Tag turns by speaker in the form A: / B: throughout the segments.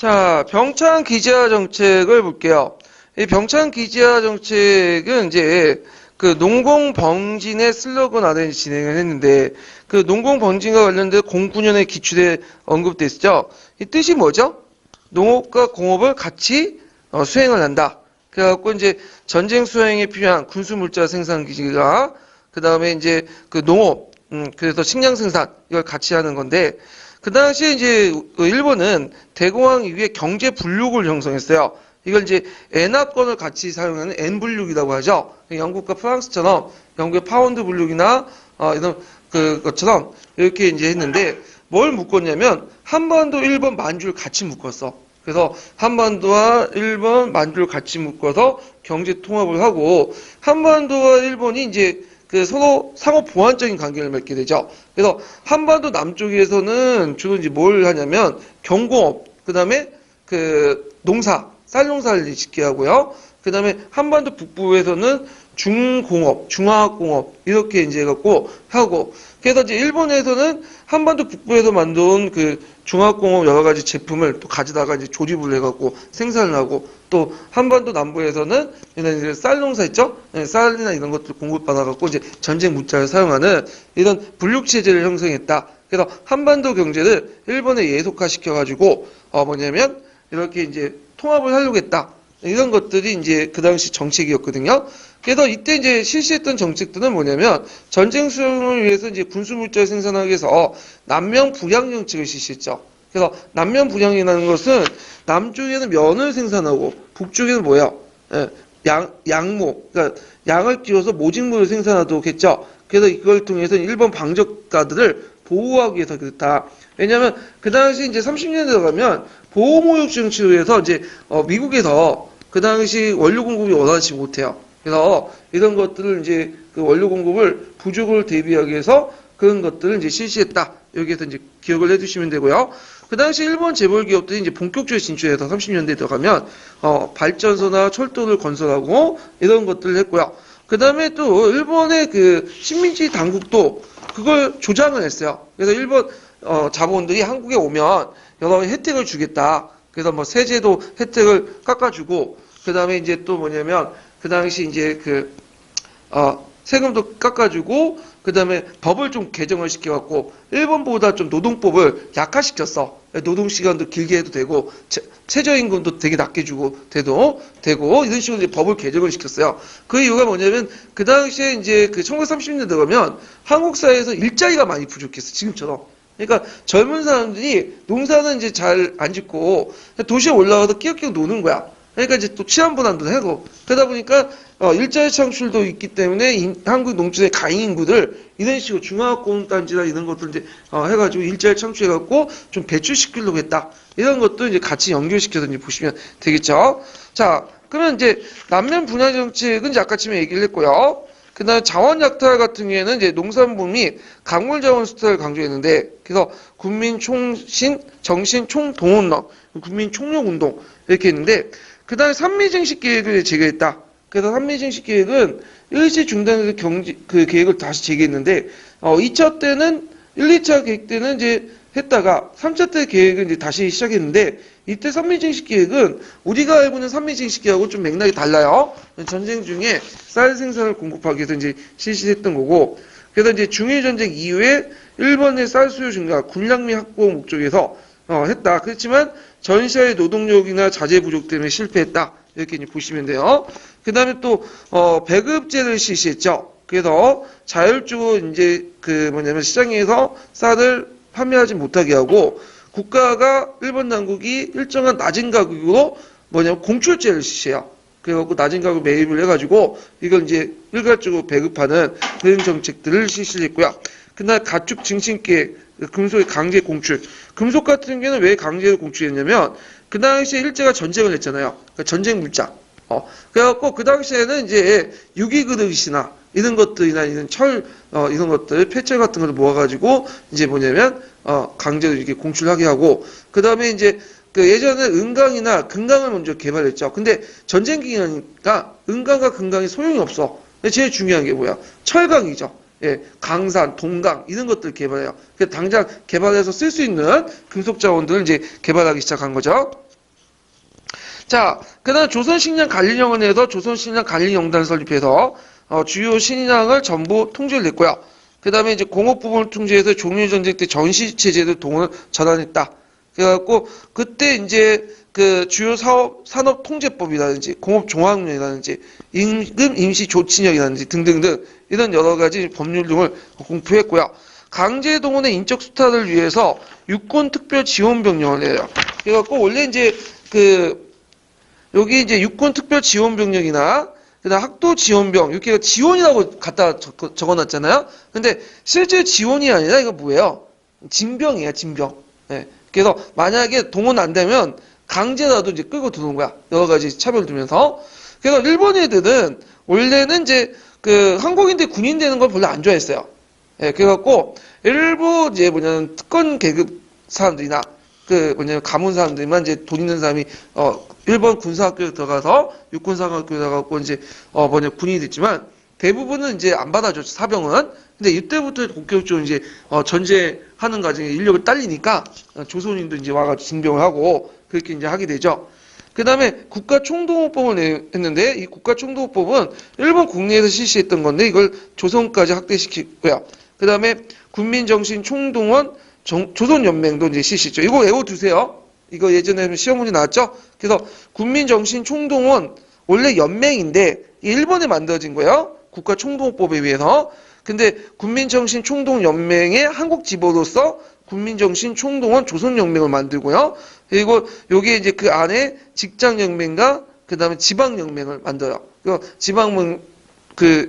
A: 자, 병창 기지화 정책을 볼게요. 이 병창 기지화 정책은 이제 그 농공병진의 슬로건 아래 진행을 했는데 그 농공병진과 관련된 09년에 기출에 언급됐죠. 이 뜻이 뭐죠? 농업과 공업을 같이 수행을 한다. 그래갖고 이제 전쟁 수행에 필요한 군수물자 생산 기지가 그 다음에 이제 그 농업, 그래서 식량 생산 이걸 같이 하는 건데 그 당시에 이제 일본은 대공황 이후에 경제 불육을 형성했어요. 이걸 이제 엔화권을 같이 사용하는 엔불육이라고 하죠. 영국과 프랑스처럼 영국의 파운드 불육이나 이런 그것처럼 이렇게 이제 했는데 뭘 묶었냐면 한반도, 일본, 만주를 같이 묶었어. 그래서 한반도와 일본, 만주를 같이 묶어서 경제 통합을 하고 한반도와 일본이 이제 그 서로 상호 보완적인 관계를 맺게 되죠. 그래서 한반도 남쪽에서는 주로 이제 뭘 하냐면 경공업, 그 다음에 그 농사, 쌀 농사를 짓게 하고요. 그 다음에 한반도 북부에서는 중공업, 중화학공업 이렇게 이제 해갖고 하고 그래서 이제 일본에서는 한반도 북부에서 만든 그 중화학공업 여러 가지 제품을 또 가져다가 이제 조립을 해갖고 생산을 하고 또 한반도 남부에서는 이제 쌀 농사 있죠? 네, 쌀이나 이런 것들 공급받아갖고 이제 전쟁 물자를 사용하는 이런 분류 체제를 형성했다. 그래서 한반도 경제를 일본에 예속화시켜가지고 뭐냐면 이렇게 이제 통합을 하려고 했다. 이런 것들이 이제 그 당시 정책이었거든요. 그래서 이때 이제 실시했던 정책들은 뭐냐면 전쟁 수행을 위해서 이제 군수물자를 생산하기 위해서 남면 불양 정책을 실시했죠. 그래서 남면 불양이라는 것은 남쪽에는 면을 생산하고 북쪽에는 뭐야? 양모, 그러니까 양을 키워서 모직물을 생산하도록 했죠. 그래서 이걸 통해서 일본 방적가들을 보호하기 위해서 그렇다. 왜냐하면 그 당시 이제 30년대 들어가면 보호무역 정책을 위해서 이제 미국에서 그 당시 원료 공급이 원활치 못해요. 그래서 이런 것들을 이제 그 원료 공급을 부족을 대비하기 위해서 그런 것들을 이제 실시했다. 여기에서 이제 기억을 해두시면 되고요. 그 당시 일본 재벌 기업들이 이제 본격적으로 진출해서 30년대에 들어가면 발전소나 철도를 건설하고 이런 것들을 했고요. 그 다음에 또 일본의 그 식민지 당국도 그걸 조장을 했어요. 그래서 일본 자본들이 한국에 오면 여러 가지 혜택을 주겠다. 그래서 뭐 세제도 혜택을 깎아주고 그 다음에 이제 또 뭐냐면 그 당시 이제 세금도 깎아주고 그 다음에 법을 좀 개정을 시켜갖고 일본보다 좀 노동법을 약화시켰어. 노동시간도 길게 해도 되고 최저임금도 되게 낮게 주고 돼도 되고 이런 식으로 이제 법을 개정을 시켰어요. 그 이유가 뭐냐면 그 당시에 이제 그 1930년대 들어가면 한국 사회에서 일자리가 많이 부족했어. 지금처럼. 그러니까 젊은 사람들이 농사는 이제 잘 안 짓고 도시에 올라가서 끼역끼역 노는 거야. 그러니까 이제 또 치안분안도 하고 그러다 보니까 일자리 창출도 있기 때문에 한국 농촌의 가인 인구들 이런 식으로 중화학공단지나 이런 것들 이제 해가지고 일자리 창출해갖고 좀 배출시키려고 했다. 이런 것도 이제 같이 연결시켜서 이제 보시면 되겠죠. 자, 그러면 이제 남면 분야 정책은 이제 아까쯤에 얘기를 했고요. 그 다음에 자원 약탈 같은 경우에는 이제 농산물 및 강물 자원 수탈을 강조했는데, 그래서 국민 총신, 정신 총동원론, 국민 총력 운동, 이렇게 했는데, 그 다음에 삼미증식 계획을 제기했다. 그래서 삼미증식 계획은 일시 중단해서 그 계획을 다시 제기했는데, 2차 때는, 1, 2차 계획 때는 이제 했다가, 3차 때 계획은 이제 다시 시작했는데, 이때 삼미증식 계획은 우리가 알고 있는 삼미증식 계획하고 좀 맥락이 달라요. 전쟁 중에 쌀 생산을 공급하기 위해서 이제 실시했던 거고, 그래서 이제 중일전쟁 이후에 일본의 쌀 수요 증가, 군량 및 확보 목적에서 했다. 그렇지만 전시아의 노동력이나 자재 부족 때문에 실패했다. 이렇게 이제 보시면 돼요. 그 다음에 또 배급제를 실시했죠. 그래서 자율적으로 이제 시장에서 쌀을 판매하지 못하게 하고 국가가 일본 당국이 일정한 낮은 가격으로 공출제를 실시해요. 그래갖고 낮은 가격 매입을 해가지고 이걸 이제 일괄적으로 배급하는 그런 정책들을 실시를 했고요. 그날 가축 증식계 금속의 강제 공출. 금속 같은 경우는 왜 강제로 공출했냐면 그 당시에 일제가 전쟁을 했잖아요. 그러니까 전쟁 물자. 그래갖고 그 당시에는 이제 유기그릇이나 이런 것들이나 이런 이런 것들, 폐철 같은 걸 모아가지고 이제 강제로 이렇게 공출하게 하고, 그 다음에 이제 예전에 은강이나 금강을 먼저 개발했죠. 근데 전쟁 기간이니까 은강과 금강이 소용이 없어. 근데 제일 중요한 게 뭐야? 철강이죠. 예, 강산, 동강 이런 것들 개발해요. 그래서 당장 개발해서 쓸 수 있는 금속 자원들을 이제 개발하기 시작한 거죠. 자, 그다음 조선식량 관리령원에서 조선식량 관리영단을 설립해서 주요 식량을 전부 통제를 냈고요. 그다음에 이제 공업 부분을 통제해서 종일전쟁 때 전시체제도 동원을 전환했다. 그래갖고 그때 이제 그 주요 산업 통제법이라든지 공업종합령이라든지 임금 임시 조치령이라든지 등등등 이런 여러 가지 법률 등을 공표했고요. 강제 동원의 인적 수탈을 위해서 육군 특별 지원병력을 내요. 그래갖고 원래 이제 여기 이제 육군 특별 지원병력이나 그다음 학도 지원병 이렇게 지원이라고 갖다 적어놨잖아요. 근데 실제 지원이 아니라 이거 뭐예요? 징병이에요, 징병. 네. 그래서 만약에 동원 안 되면 강제라도 이제 끌고 들어오는 거야. 여러 가지 차별 두면서. 그래서 일본 애들은 원래는 이제 한국인들 군인 되는 걸 별로 안 좋아했어요. 예, 그래갖고 일부 이제 뭐냐면 특권 계급 사람들이나 가문 사람들만 이제 돈 있는 사람이 일본 군사학교에 들어가서 육군사관학교에 들어가고 이제 군인이 됐지만 대부분은 이제 안 받아줬죠, 사병은. 근데 이때부터 본격적으로 이제 전제하는 과정에 인력을 딸리니까 조선인도 이제 와가지고 징병을 하고 그렇게 이제 하게 되죠. 그 다음에 국가총동원법을 했는데 이 국가총동원법은 일본 국내에서 실시했던 건데 이걸 조선까지 확대시키고요. 그 다음에 국민정신총동원 조선연맹도 이제 실시했죠. 이거 외워두세요. 이거 예전에 시험 문제 나왔죠? 그래서 국민정신총동원 원래 연맹인데 일본에 만들어진 거예요. 국가총동원법에 의해서. 근데 국민정신총동연맹의 한국 지부로서 국민정신총동원 조선연맹을 만들고요. 그리고 여기에 이제 그 안에 직장연맹과 그 다음에 지방연맹을 만들어요.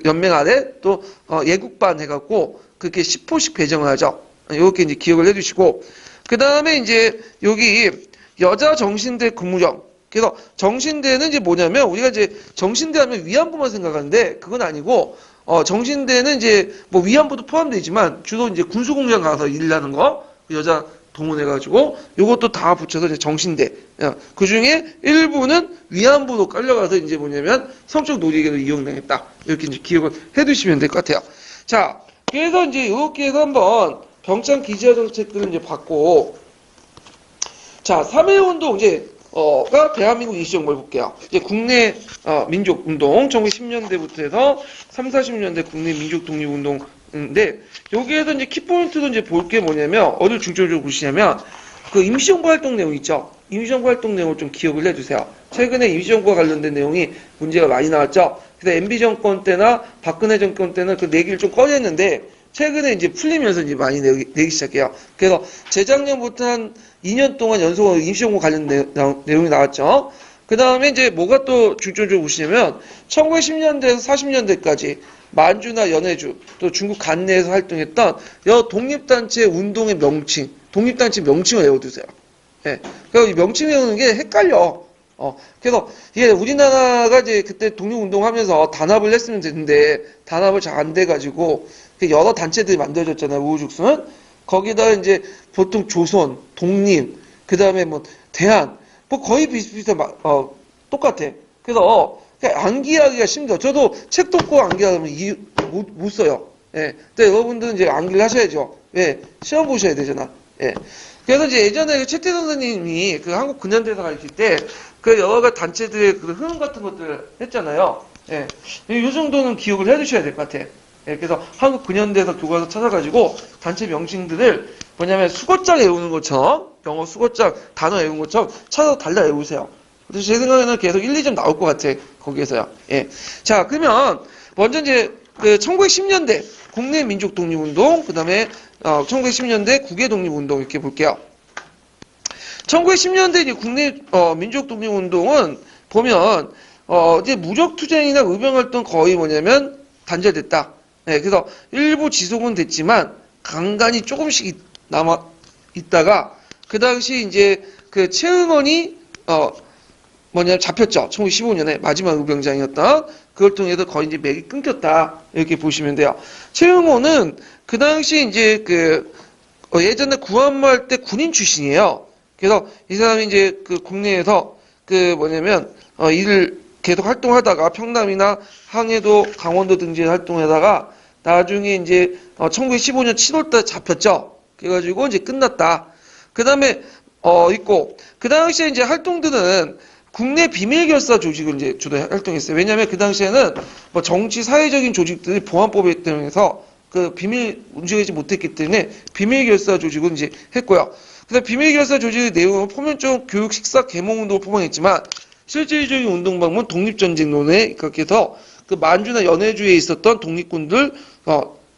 A: 연맹 안에 또 예국반 해갖고 그렇게 10호씩 배정을 하죠. 이렇게 이제 기억을 해주시고, 그 다음에 이제 여기 여자 정신대 근무령. 그래서 정신대는 이제 뭐냐면 우리가 이제 정신대 하면 위안부만 생각하는데 그건 아니고 정신대는 이제 뭐 위안부도 포함되지만 주로 이제 군수공장 가서 일하는 거 여자 동원해가지고 요것도 다 붙여서 이제 정신대. 그 중에 일부는 위안부로 깔려가서 이제 뭐냐면 성적 놀이개로 이용당했다. 이렇게 이제 기억을 해두시면 될 것 같아요. 자, 그래서 이제 이렇게 해서 한번 병창 기지화 정책들을 이제 봤고, 자, 3.1운동 가 대한민국 이슈 정보를 볼게요. 이제 국내 민족운동 1910년대부터 해서 3, 40년대 국내 민족 독립운동인데 여기에서 이제 키포인트도 이제 볼 게 뭐냐면 어디를 중점적으로 보시냐면 그 임시정부 활동 내용 있죠. 임시정부 활동 내용을 좀 기억을 해주세요. 최근에 임시정부와 관련된 내용이 문제가 많이 나왔죠. 그래서 MB 정권 때나 박근혜 정권 때는 그 내기를 좀 꺼냈는데 최근에 이제 풀리면서 이제 많이 내기 시작해요. 그래서 재작년부터 한 2년 동안 연속으로 임시정부 관련 내용이 나왔죠. 그 다음에 이제 뭐가 또 중점적으로 보시냐면 1910년대에서 40년대까지 만주나 연해주 또 중국 간내에서 활동했던 여러 독립단체 운동의 명칭, 독립단체 명칭을 외워두세요. 예. 그래서 이 명칭 외우는 게 헷갈려. 그래서 이게 우리나라가 이제 그때 독립운동하면서 단합을 했으면 되는데 단합을 잘 안 돼가지고 여러 단체들이 만들어졌잖아요. 우후죽순. 거기다 이제 보통 조선, 독립, 그 다음에 뭐 대한, 뭐 거의 비슷비슷해, 똑같아. 그래서 암기하기가 힘들어. 저도 책도 없고 암기하면 못 써요. 예. 근데 여러분들은 이제 암기를 하셔야죠. 예. 시험 보셔야 되잖아. 예. 그래서 이제 예전에 최태 선생님이 그 한국 근현대사 가르칠 때 그 여러 가지 단체들의 그 흐름 같은 것들을 했잖아요. 예. 이 정도는 기억을 해 두셔야 될 것 같아. 예, 그래서 한국 근현대사 교과서 찾아가지고 단체 명칭들을 뭐냐면 수거장 외우는 것처럼 영어 수거장 단어 외우는 것처럼 찾아서 달라 외우세요. 그래서 제 생각에는 계속 1, 2점 나올 것 같아. 거기에서요. 예. 자, 그러면 먼저 이제 그 1910년대 국내 민족 독립운동, 그 다음에 1910년대 국외 독립운동 이렇게 볼게요. 1910년대 이제 국내 민족 독립운동은 보면 이제 무적투쟁이나 의병활동 거의 뭐냐면 단절됐다. 네, 그래서 일부 지속은 됐지만 간간히 조금씩 남아 있다가 그 당시 이제 그 최응원이 잡혔죠. 1915년에 마지막 의병장이었던 그걸 통해서 거의 이제 맥이 끊겼다 이렇게 보시면 돼요. 최응원은 그 당시 이제 예전에 구한말 할 때 군인 출신이에요. 그래서 이 사람이 이제 그 국내에서 일을 계속 활동하다가 평남이나 항해도, 강원도 등지에 활동하다가 나중에 이제 1915년 7월달에 잡혔죠. 그래가지고 이제 끝났다. 그 다음에 있고 그 당시에 이제 활동들은 국내 비밀결사 조직을 이제 주로 활동했어요. 왜냐하면 그 당시에는 뭐 정치 사회적인 조직들이 보안법에 따라서 그 비밀 움직이지 못했기 때문에 비밀결사 조직을 이제 했고요. 그다음 비밀결사 조직의 내용은 포면적 교육 식사 계몽 운동을 포함했지만 실질적인 운동 방법은 독립전쟁론에 입각해서 그 만주나 연해주에 있었던 독립군들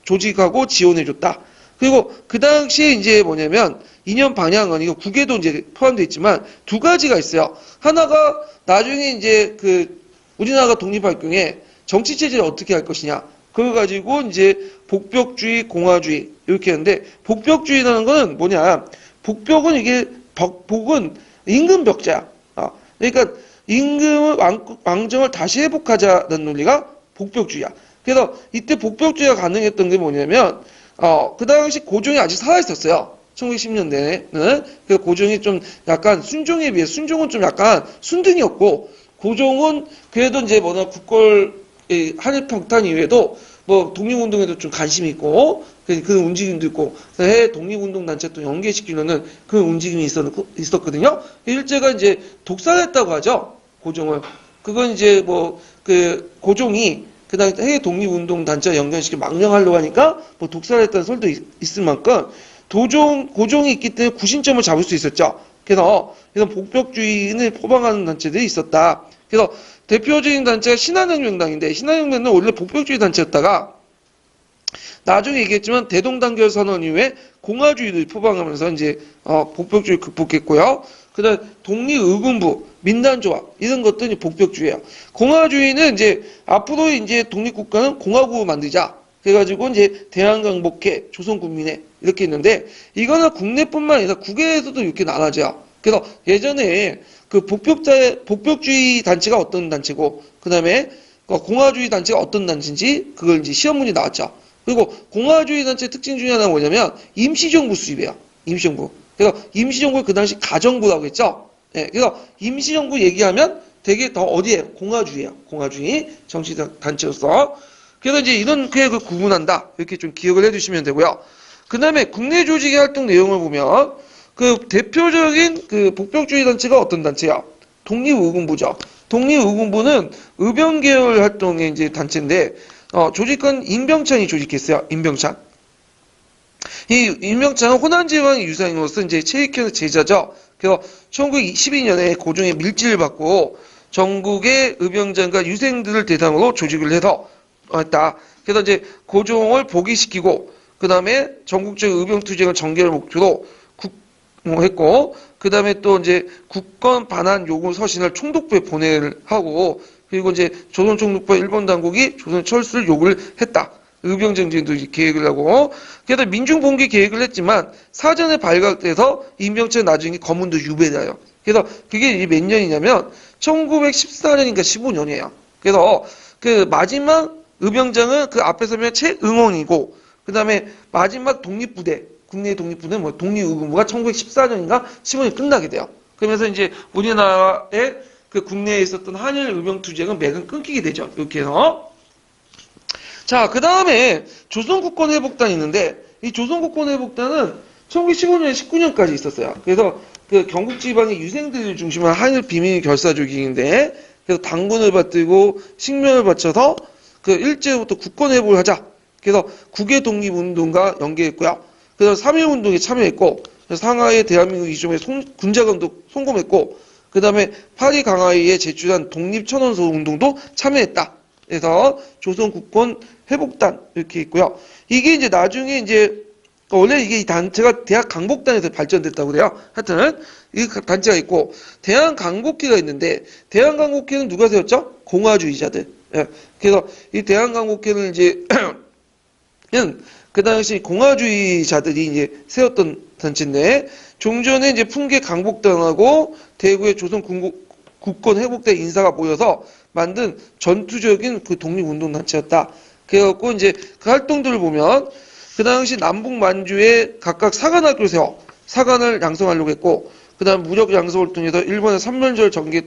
A: 조직하고 지원해줬다. 그리고 그 당시에 이제 뭐냐면 이념 방향은 이거 국외도 이제 포함되어 있지만 두 가지가 있어요. 하나가 나중에 이제 그 우리나라가 독립할 경우에 정치 체제를 어떻게 할 것이냐. 그걸 가지고 이제 복벽주의, 공화주의 이렇게 하는데 복벽주의라는 거는 뭐냐? 복벽은 이게 복은 임금 벽자야. 그러니까 임금을 왕정을 다시 회복하자는 논리가 복벽주의야. 그래서 이때 복벽주의가 가능했던 게 뭐냐면 그 당시 고종이 아직 살아있었어요. 1910년대에는. 그 고종이 좀 약간 순종에 비해 순종은 좀 약간 순등이었고 고종은 그래도 이제 뭐나 국골 한일 평탄 이후에도 뭐 독립운동에도 좀 관심이 있고 그런 움직임도 있고 해외 독립운동 단체 또 연계시키려는 그런 움직임이 있었거든요. 일제가 이제 독살했다고 하죠. 고종을. 그건 이제 뭐 그 고종이 그다음 해외 독립운동 단체 연결시켜 망명하려고 하니까 뭐 독살했다는 설도 있을 만큼 고종이 있기 때문에 구심점을 잡을 수 있었죠. 그래서 복벽주의를 포방하는 단체들이 있었다. 그래서 대표적인 단체가 신한혁명당인데 신한혁명당은 원래 복벽주의 단체였다가 나중에 얘기했지만 대동단결 선언 이후에 공화주의를 포방하면서 이제 복벽주의 극복했고요. 그다음 독립의군부, 민단조합 이런 것들이 복벽주의예요. 공화주의는 이제 앞으로 이제 독립국가는 공화국을 만들자. 그래가지고 이제 대한강복회, 조선국민회 이렇게 있는데 이거는 국내뿐만 아니라 국외에서도 이렇게 나눠져요. 그래서 예전에 그 복벽주의 단체가 어떤 단체고 그다음에 공화주의 단체가 어떤 단체인지 그걸 이제 시험 문제 나왔죠. 그리고 공화주의 단체 특징 중에 하나가 뭐냐면 임시정부 수립이에요. 임시정부. 그래서 임시정부를 그 당시 가정부라고 했죠. 예, 그래서 임시정부 얘기하면 되게 더 어디에 공화주의예요. 공화주의 정치 단체로서. 그래서 이제 이런 계획을 구분한다. 이렇게 좀 기억을 해두시면 되고요. 그 다음에 국내 조직의 활동 내용을 보면 그 대표적인 그 복벽주의 단체가 어떤 단체야? 독립의군부죠. 독립의군부는 의병계열 활동의 이제 단체인데 조직은 임병찬이 조직했어요. 임병찬. 이 임병찬은 호난제왕의 유산으로서 이제 최익현의 제자죠. 그래서 1912년에 고종의 밀지를 받고 전국의 의병장과 유생들을 대상으로 조직을 해서 했다. 그래서 이제 고종을 복위시키고 그 다음에 전국적 의병투쟁을 전개할 목표로 했고 그 다음에 또 이제 국권 반환 요구 서신을 총독부에 보내를 하고 그리고 이제 조선 총독부와 일본 당국이 조선 철수를 요구를 했다. 의병정진도 계획을 하고 그래서 민중봉기 계획을 했지만 사전에 발각돼서 임병찬 나중에 거문도 유배돼요. 그래서 그게 몇 년이냐면 1914년인가 15년이에요. 그래서 그 마지막 의병장은 그 앞에 서면 최응원이고 그 다음에 마지막 독립부대 국내 독립부대는 뭐 독립의군부가 1914년인가 15년 끝나게 돼요. 그러면서 이제 우리나라의 그 국내에 있었던 한일 의병투쟁은 맥은 끊기게 되죠. 이렇게 해서 자, 그 다음에 조선국권회복단이 있는데 이 조선국권회복단은 1915년, 19년까지 있었어요. 그래서 그 경북 지방의 유생들을 중심으로 한일 비밀 결사 조직인데 그래서 당군을 받들고 식면을 바쳐서 그 일제부터 국권회복을 하자. 그래서 국외 독립운동과 연계했고요. 그래서 3.1운동에 참여했고 상하이 대한민국 이종의 군자금도 송금했고 그 다음에 파리 강화의에 제출한 독립천원소 운동도 참여했다. 그래서 조선국권 회복단 이렇게 있고요. 이게 이제 나중에 이제 원래 이게 이 단체가 대학 강복단에서 발전됐다고 그래요. 하여튼 이 단체가 있고 대한 강복회가 있는데 대한 강복회는 누가 세웠죠? 공화주의자들. 예. 그래서 이 대한 강복회는 이제 그 당시 공화주의자들이 이제 세웠던 단체인데 종전에 이제 풍계 강복단하고 대구의 조선 국권 회복대 인사가 모여서 만든 전투적인 그 독립운동 단체였다. 그래갖고 이제 그 활동들을 보면 그 당시 남북 만주에 각각 사관학교를 세워 사관을 양성하려고 했고 그다음 무력 양성을 통해서 일본의 삼면절 전개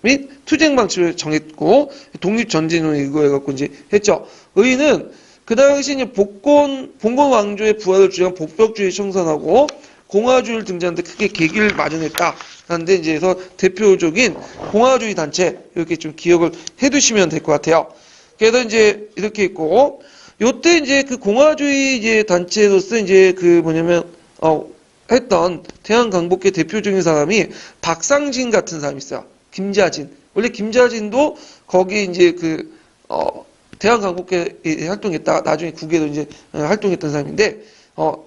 A: 및 투쟁 방식을 정했고 독립전쟁을 이거해갖고 이제 했죠. 의인은 그 당시 이제 봉건 왕조의 부활을 주장한 복벽주의 청산하고 공화주의를 등장하는데 크게 계기를 마련했다. 라는데 이제 그래서 대표적인 공화주의 단체 이렇게 좀 기억을 해두시면 될 것 같아요. 그래서 이제 이렇게 있고 요때 이제 그 공화주의 이제 단체로서 이제 그 뭐냐면 했던 대한강복회 대표적인 사람이 박상진 같은 사람이 있어요. 김자진. 원래 김자진도 거기 이제 대한강복회에 활동했다가 나중에 국외로 이제 활동했던 사람인데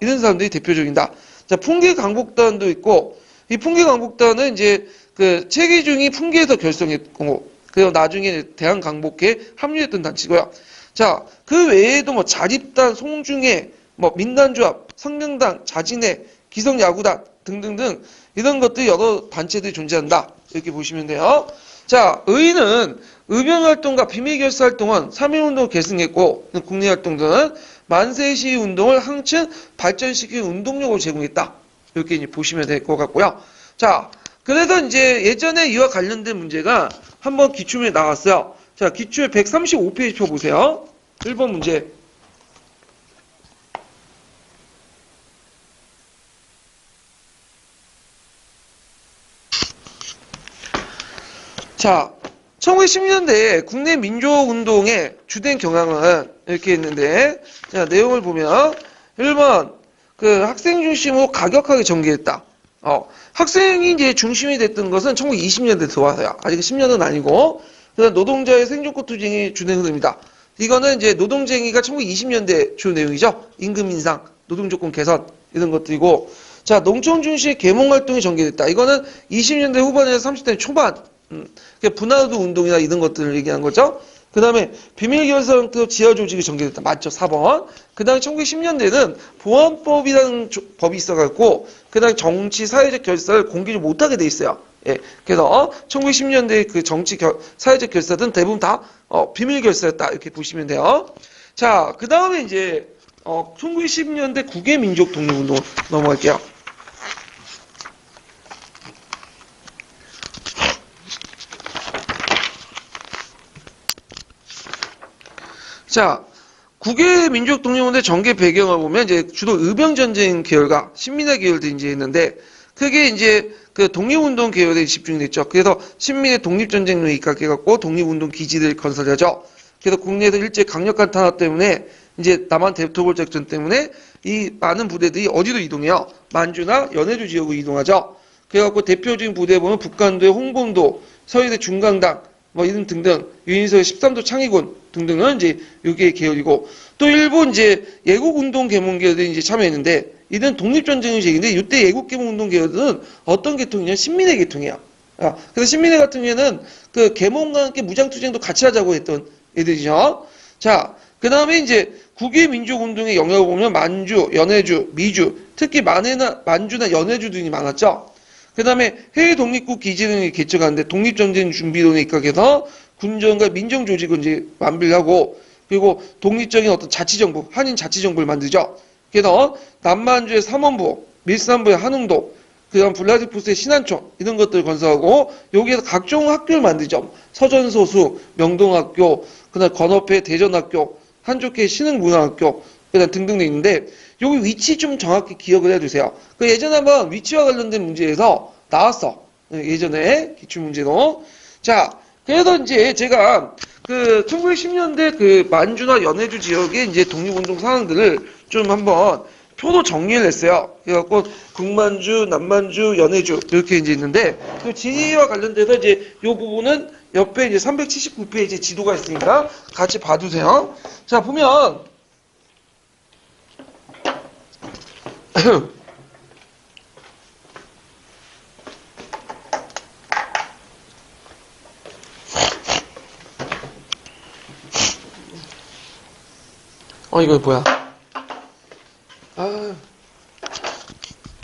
A: 이런 사람들이 대표적이다. 자, 풍계강복단도 있고 이 풍계강복단은 이제 그 최기중이 풍계에서 결성했고 그리고 나중에 대한강복회에 합류했던 단체고요. 자, 그 외에도 뭐 자립단, 송중회, 뭐 민단조합, 성명당, 자진회, 기성야구단 등등등 이런 것들 여러 단체들이 존재한다. 이렇게 보시면 돼요. 자, 의는 의병활동과 비밀결사활동은 3.1운동을 계승했고 국내활동들은 만세시운동을 한층 발전시킨 운동력을 제공했다. 이렇게 이제 보시면 될 것 같고요. 자, 그래서 이제 예전에 이와 관련된 문제가 한번 기출문제 나왔어요. 자, 기출 135페이지 펴보세요. 1번 문제. 자, 1910년대에 국내 민주운동의 주된 경향은 이렇게 있는데, 자, 내용을 보면, 1번, 그 학생 중심으로 가격하게 전개했다. 학생이 이제 중심이 됐던 것은 1920년대 들어와서요. 아직 10년은 아니고, 그다음 노동자의 생존권 투쟁이 주된 흐름이다. 이거는 이제 노동쟁이가 1920년대 주 내용이죠. 임금 인상, 노동조건 개선, 이런 것들이고, 자, 농촌 중심의 계몽활동이 전개됐다. 이거는 20년대 후반에서 30대 초반, 분화도 운동이나 이런 것들을 얘기한 거죠. 그 다음에 비밀결사형태로 지하조직이 전개됐다. 맞죠? 4번. 그 다음에 1910년대는 보안법이라는 법이 있어갖고 그 다음에 정치, 사회적 결사를 공개를 못하게 돼 있어요. 예. 그래서 1910년대 그 사회적 결사들은 대부분 다 비밀결사였다. 이렇게 보시면 돼요. 자, 그 다음에 이제 1910년대 국외민족 독립운동 넘어갈게요. 자, 국외 민족 독립운동의 전개 배경을 보면 이제 주로 의병전쟁 계열과 신민의 계열들이 이제 있는데 크게 이제 그 독립운동 계열에 집중됐죠. 그래서 신민의 독립전쟁로 입각해갖고 독립운동 기지를 건설하죠. 그래서 국내에서 일제 강력한 탄압 때문에 이제 남한 대토벌 작전 때문에 이 많은 부대들이 어디로 이동해요? 만주나 연해주 지역으로 이동하죠. 그래갖고 대표적인 부대 보면 북한도의 홍범도, 서해대 중강당, 뭐 이런 등등 유인서의 13도 창의군 등등은 이제 여기에 계열이고 또 일본 이제 애국운동 계몽 계열들이 이제 참여했는데 이들은 독립전쟁의 제기인데 이때 애국계몽운동 계열들은 어떤 계통이냐 신민의 계통이야. 그래서 신민의 같은 경우에는 그 계몽과 함께 무장투쟁도 같이 하자고 했던 애들이죠. 자, 그 다음에 이제 국외민족운동의 영역을 보면 만주, 연해주, 미주, 특히 만주나 연해주 등이 많았죠. 그 다음에 해외 독립국 기지 등이 개척하는데 독립전쟁 준비론에 입각해서 군정과 민정조직을 이제 완비를 하고 그리고 독립적인 어떤 자치정부, 한인 자치정부를 만들죠. 그래서 남만주의 삼원부, 밀산부의 한웅도, 그 다음 블라디푸스의 신안촌 이런 것들을 건설하고 여기에서 각종 학교를 만들죠. 서전소수, 명동학교, 그 다음 건업회 대전학교, 한족회 신흥문화학교, 그 다음 등등 있는데 여기 위치 좀 정확히 기억을 해주세요. 그 예전에 한번 위치와 관련된 문제에서 나왔어. 예전에 기출문제로. 자, 그래서 이제 제가 그 1910년대 그 만주나 연해주 지역의 이제 독립운동 상황들을 좀 한번 표로 정리를 했어요. 그래갖고 북만주, 남만주, 연해주 이렇게 이제 있는데 그 지리와 관련돼서 이제 이 부분은 옆에 이제 379페이지 지도가 있으니까 같이 봐두세요. 자, 보면 이거 뭐야?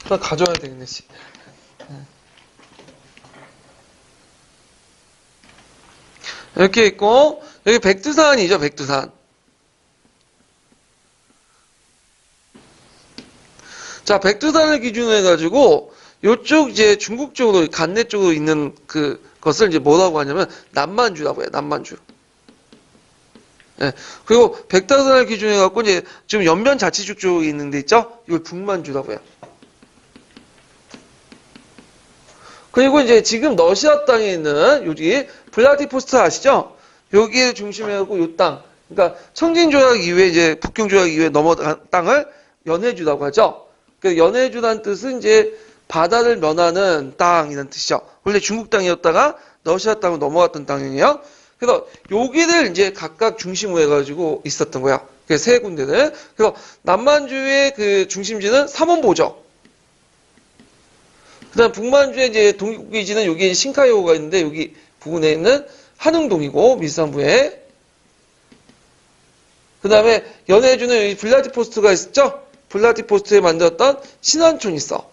A: 나 가져와야 되겠네, 씨. 이렇게 있고, 여기 백두산이죠, 백두산. 자, 백두산을 기준으로 해가지고, 요쪽 이제 중국 쪽으로, 간내 쪽으로 있는 것을 이제 뭐라고 하냐면, 남만주라고 해요, 남만주. 예. 그리고 백두산을 기준으로 해갖고, 이제 지금 연변자치주 쪽에 있는 데 있죠? 이걸 북만주라고 해요. 그리고 이제 지금 러시아 땅에 있는 여기 블라디포스토크 아시죠? 여기에 중심이하고 요 땅. 그러니까 청진조약 이후에 이제 북경조약 이후에 넘어간 땅을 연해주라고 하죠. 그 연해주라는 뜻은 이제 바다를 면하는 땅이라는 뜻이죠. 원래 중국 땅이었다가 러시아 땅으로 넘어갔던 땅이에요. 그래서 여기를 이제 각각 중심으로 해가지고 있었던 거야. 그 세 군데를. 그래서 남만주의 그 중심지는 삼원보죠. 그다음 북만주의 이제 독립기지는 여기 신카이호가 있는데 여기 부근에 있는 한흥동이고 밀산부에. 그다음에 연해주는 여기 블라디포스토크가 있었죠. 블라디포스토크에 만들었던 신안촌이 있어.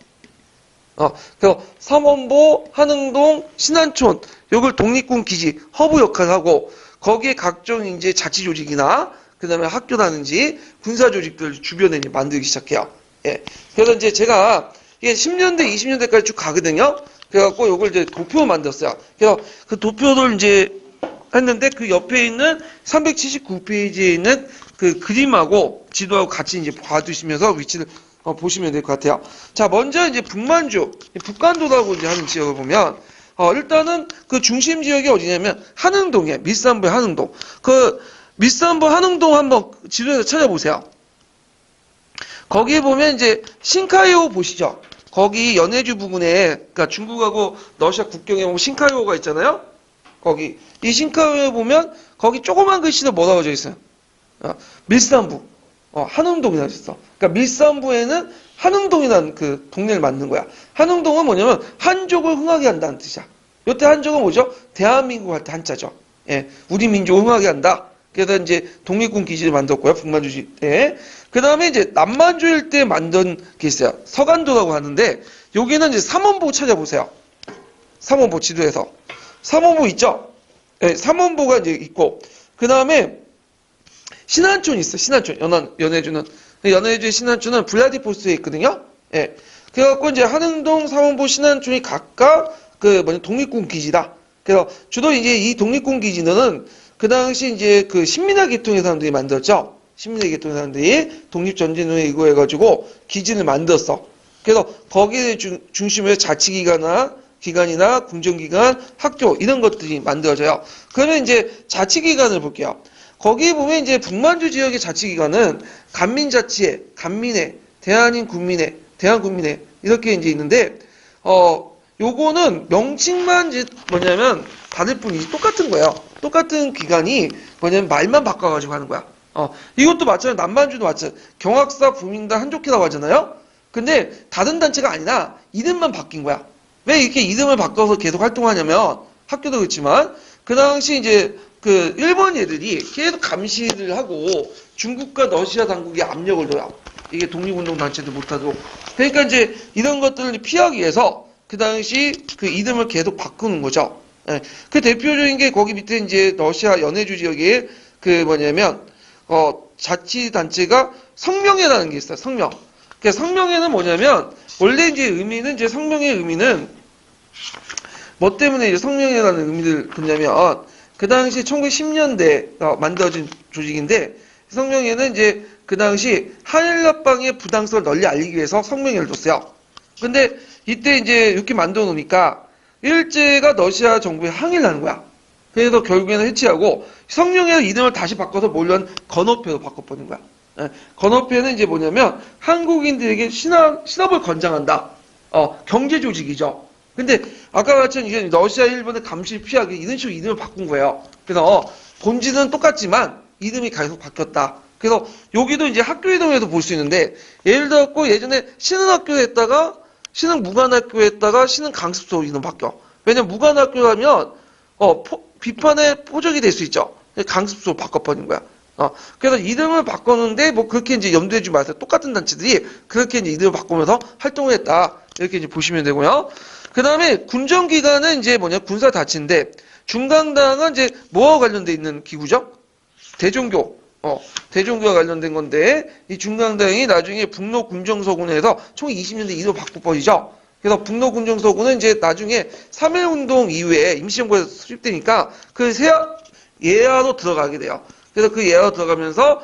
A: 그래서 삼원보, 한흥동, 신안촌 요걸 독립군 기지 허브 역할을 하고 거기에 각종 이제 자치 조직이나 그다음에 학교라든지 군사 조직들 주변에 이제 만들기 시작해요. 예. 그래서 이제 제가 이게 10년대, 20년대까지 쭉 가거든요. 그래갖고 요걸 이제 도표 만들었어요. 그래서 그 도표를 이제 했는데 그 옆에 있는 379페이지에 있는 그 그림하고 지도하고 같이 이제 봐두시면서 위치를 보시면 될 것 같아요. 자, 먼저 이제 북만주, 북간도라고 이제 하는 지역을 보면, 일단은 그 중심 지역이 어디냐면 한흥동이에요. 밀산부의 한흥동. 그 밀산부 한흥동 한번 지도에서 찾아보세요. 거기에 보면 이제 신카이호 보시죠. 거기 연해주 부근에, 그러니까 중국하고 러시아 국경에 보면 신카이호가 있잖아요. 거기 이 신카이호에 보면 거기 조그만 글씨로 뭐라고 적혀 있어요? 밀산부. 한흥동이라고 있어. 그러니까 밀산부에는 한흥동이라는 그 동네를 만든 거야. 한흥동은 뭐냐면 한족을 흥하게 한다는 뜻이야. 요때 한족은 뭐죠? 대한민국 할 때 한자죠. 예, 우리 민족을 흥하게 한다. 그래서 이제 독립군 기지를 만들었고요. 북만주 때. 그 다음에 이제 남만주일 때 만든 게 있어요. 서간도라고 하는데 여기는 이제 삼원보 찾아보세요. 삼원보 지도에서. 삼원보 있죠? 예, 삼원보가 이제 있고 그 다음에 신안촌이 있어. 신안촌. 연해주는. 연해주의 신안촌은 블라디포스토크에 있거든요. 예. 그래갖고 이제 한흥동, 삼원보, 신안촌이 각각 독립군 기지다. 그래서 주로 이제 이 독립군 기지는 그 당시 이제 그 신민화 계통의 사람들이 만들었죠. 신민화 계통의 사람들이 독립전쟁 후에 이거 해가지고 기지를 만들었어. 그래서 거기에 중심으로 기관이나 궁정기관, 학교 이런 것들이 만들어져요. 그러면 이제 자치기관을 볼게요. 거기에 보면 이제 북만주 지역의 자치기관은 간민자치회, 간민회, 대한인군민회, 대한군민회 이렇게 이제 있는데 요거는 명칭만 이제 뭐냐면 다를 뿐이지 똑같은 거예요. 똑같은 기관이 뭐냐면 말만 바꿔가지고 하는 거야. 이것도 마찬가지로 남만주도 마찬가지로 경학사, 부민당, 한족회라고 하잖아요. 근데 다른 단체가 아니라 이름만 바뀐 거야. 왜 이렇게 이름을 바꿔서 계속 활동하냐면 학교도 그렇지만 그 당시 이제 그 일본 애들이 계속 감시를 하고 중국과 러시아 당국이 압력을 줘요. 이게 독립운동 단체도 못하도록. 그러니까 이제 이런 것들을 피하기 위해서 그 당시 그 이름을 계속 바꾸는 거죠. 예. 그 대표적인 게 거기 밑에 이제 러시아 연해주 지역에 그 뭐냐면 자치단체가 성명회라는 게 있어요. 성명. 그 성명회는 뭐냐면 원래 이제 의미는 이제 성명의 의미는 뭐 때문에 이제 성명회라는 의미를 듣냐면 그 당시 1910년대 만들어진 조직인데 성명회는 이제 그 당시 한일합방의 부당성을 널리 알리기 위해서 성명회를 줬어요. 근데 이때 이제 이렇게 만들어 놓으니까 일제가 러시아 정부에 항의를 하는 거야. 그래서 결국에는 해체하고 성명회 이름을 다시 바꿔서 뭘로 건어회로 바꿔버린 거야. 예, 건어회는 이제 뭐냐면 한국인들에게 신업을 권장한다. 경제 조직이죠. 근데 아까 같이 이게 러시아, 일본의 감시를 피하기 이런 식으로 이름을 바꾼 거예요. 그래서 본질은 똑같지만 이름이 계속 바뀌었다. 그래서 여기도 이제 학교 이름에도 볼 수 있는데 예를 들어 예전에 신흥학교에 했다가 신흥무관학교에 했다가 신흥강습소 이름 바뀌어. 왜냐면 무관학교라면 비판의 포적이 될 수 있죠. 강습소 바꿔버린 거야. 그래서 이름을 바꿨는데 뭐 그렇게 이제 염두에 두지 마세요. 똑같은 단체들이 그렇게 이제 이름을 바꾸면서 활동을 했다. 이렇게 이제 보시면 되고요. 그 다음에 군정기관은 이제 군사단체인데 중강당은 이제 뭐와 관련돼 있는 기구죠? 대종교. 대종교와 관련된 건데 이 중강당이 나중에 북로군정서군에서 총 20년대 이름을 바꿔버리죠. 그래서 북로군정서군은 이제 나중에 3.1운동 이후에 임시정부에서 수립되니까 그 예하로 들어가게 돼요. 그래서 그 예하로 들어가면서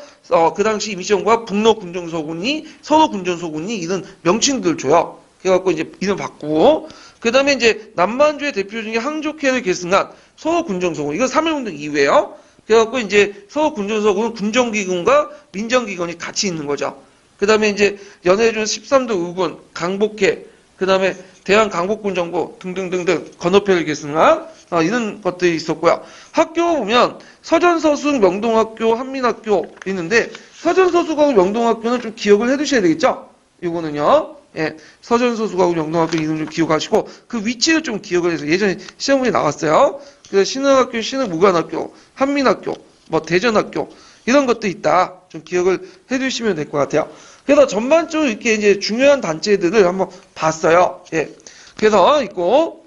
A: 그 당시 임시정부가 북로군정서군이 서로군정서군이 이런 명칭들을 줘요. 그래갖고 이제 이름 바꾸고 그 다음에 이제 남만주의 대표 중에 항족회를 계승한 서울군정서군. 이건 3.1운동 이후에요. 그래갖고 이제 서울군정서군은 군정기군과 민정기관이 같이 있는 거죠. 그 다음에 이제 연해준 13도 의군, 강복회, 그 다음에 대한강복군정부 등등등등 건어회를 계승한 이런 것들이 있었고요. 학교 보면 서전서수 명동학교, 한민학교 있는데 서전서수하고 명동학교는 좀 기억을 해두셔야 되겠죠? 이거는요. 예, 서전서수하고 명동학교 이름 좀 기억하시고 그 위치를 좀 기억을 해서 예전에 시험문제 나왔어요. 그래서 신흥학교, 신흥무관학교, 한민학교, 뭐 대전학교 이런 것도 있다. 좀 기억을 해두시면 될 것 같아요. 그래서 전반적으로 이렇게 이제 중요한 단체들을 한번 봤어요. 예. 그래서 있고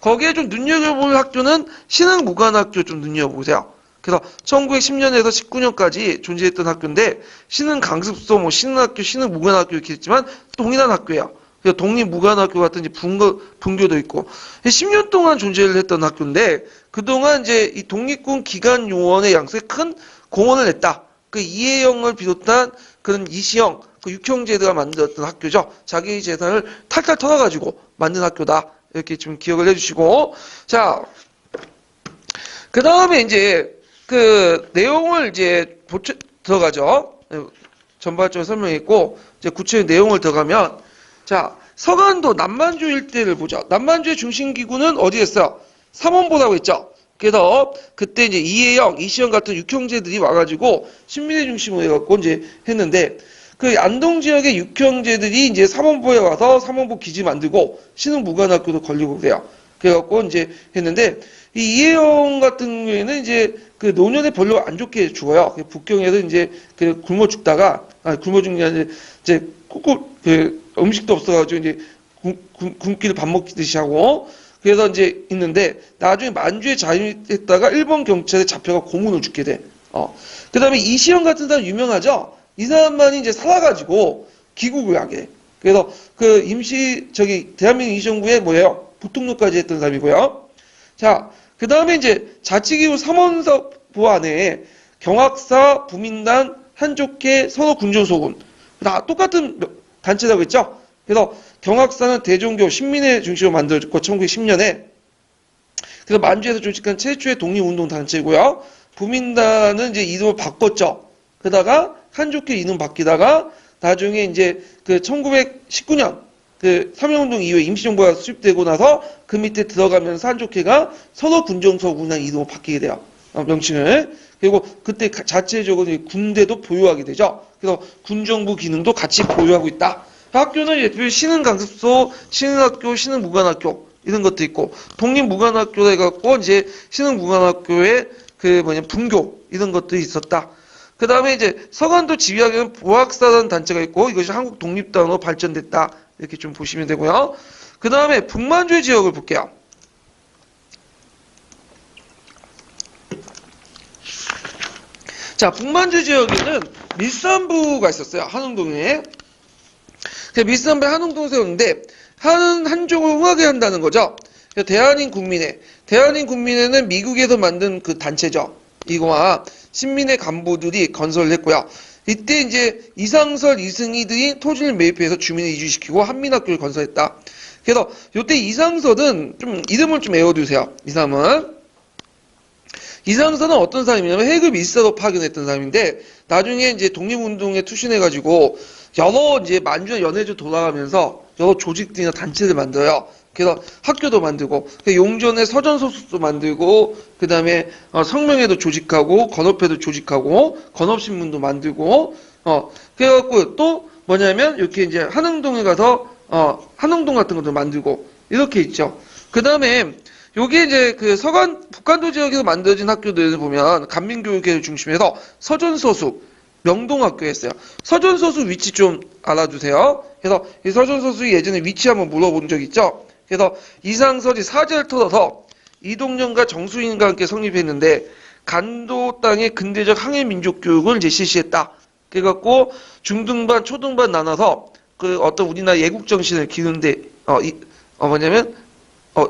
A: 거기에 좀 눈여겨볼 학교는 신흥무관학교 좀 눈여겨보세요. 그래서 1910년에서 19년까지 존재했던 학교인데 신흥강습소, 뭐 신흥학교, 신흥무관학교 이렇게 있지만 동일한 학교예요. 그래서 독립무관학교 같은 이제 분교도 있고 10년 동안 존재를 했던 학교인데 그동안 이제 이 독립군 기관 요원의 양성에 큰 공헌을 했다. 그 이혜영을 비롯한 그런 이시영, 그 육형제들가 만들었던 학교죠. 자기 재산을 탈탈 털어가지고 만든 학교다. 이렇게 좀 기억을 해주시고. 자, 그 다음에 이제 그 내용을 이제 들어가죠. 전반적으로 설명했고, 이제 구체적인 내용을 들어가면, 자, 서간도 남만주 일대를 보죠. 남만주의 중심기구는 어디였어요? 삼원보라고 했죠. 그래서 그때 이제 이혜영, 이시영 같은 육형제들이 와가지고 신민의 중심으로 해갖고 이제 했는데 그 안동 지역의 육형제들이 이제 삼원보에 와서 삼원보 기지 만들고 신흥무관학교도 걸리고 그래요. 그래갖고 이제 했는데 이 이혜영 같은 경우에는 이제 그 노년에 별로 안 좋게 죽어요. 북경에서 이제 그 굶어 죽다가 굶어 죽는 게 아니라 이제 꾹꾹 그 음식도 없어가지고 이제 굶기를 밥 먹듯이 하고. 그래서 이제 있는데 나중에 만주에 자유했다가 일본 경찰에 잡혀가 고문을 죽게 돼. 그 다음에 이시영 같은 사람 유명하죠. 이 사람만이 이제 살아가지고 귀국을 하게 돼. 그래서 그 대한민국 임시정부에 뭐예요? 부통령까지 했던 사람이고요. 자, 그 다음에 이제 자치기구 3원서부 안에 경학사, 부민단, 한족회, 선호군정소군 다 똑같은 단체라고 했죠. 그래서 경학사는 대종교 신민의 중심으로 만들어졌고 1910년에 그래서 만주에서 조직한 최초의 독립운동 단체고요. 부민단은 이제 이름을 바꿨죠. 그러다가 한족회 이름 바뀌다가 나중에 이제 그 1919년 그 3.1운동 이후에 임시정부가 수립되고 나서 그 밑에 들어가면서 한족회가 선호군정서군이라는 이름으로 바뀌게 돼요. 명칭을. 그리고 그때 자체적으로 군대도 보유하게 되죠. 그래서 군정부 기능도 같이 보유하고 있다. 학교는 예를 신흥강습소, 신흥학교, 신흥무관학교 이런 것도 있고 독립무관학교로 해갖고 이제 신흥무관학교의 그 분교 이런 것들이 있었다. 그 다음에 이제 서간도 지휘학에는 보학사단 단체가 있고 이것이 한국 독립단으로 발전됐다. 이렇게 좀 보시면 되고요. 그 다음에 북만주의 지역을 볼게요. 자, 북만주 지역에는 밀산부가 있었어요. 한흥동에. 밀산부에 한흥동 세웠는데 한족을 흥하게 한다는 거죠. 대한인국민회는 미국에서 만든 그 단체죠. 이거와 신민의 간부들이 건설을 했고요. 이때 이제 이상설, 이승희들이 토지를 매입해서 주민을 이주시키고 한민학교를 건설했다. 그래서 이때 이상설은 좀 이름을 좀 외워두세요. 이상설은 어떤 사람이냐면 해급 1사로 파견했던 사람인데 나중에 이제 독립운동에 투신해가지고 여러 이제 만주나 연해주 돌아가면서 여러 조직들이나 단체를 만들어요. 그래서 학교도 만들고 용전에 서전소속도 만들고 그 다음에 성명회도 조직하고 건업회도 조직하고 건업신문도 만들고 그래갖고 또 뭐냐면 이렇게 이제 한흥동에 가서 한흥동 같은 것도 만들고 이렇게 있죠. 그 다음에 요게 이제 그 북간도 지역에서 만들어진 학교들을 보면 간민교육회를 중심해서 서전서수 명동학교였어요. 서전서수 위치 좀 알아두세요. 그래서 이 서전서수 예전에 위치 한번 물어본 적 있죠. 그래서 이상설이 사제를 털어서 이동영과 정수인과 함께 성립했는데 간도 땅의 근대적 항해 민족 교육을 이제 실시했다. 그래갖고 중등반, 초등반 나눠서 그 어떤 우리나라 예국 정신을 기르는데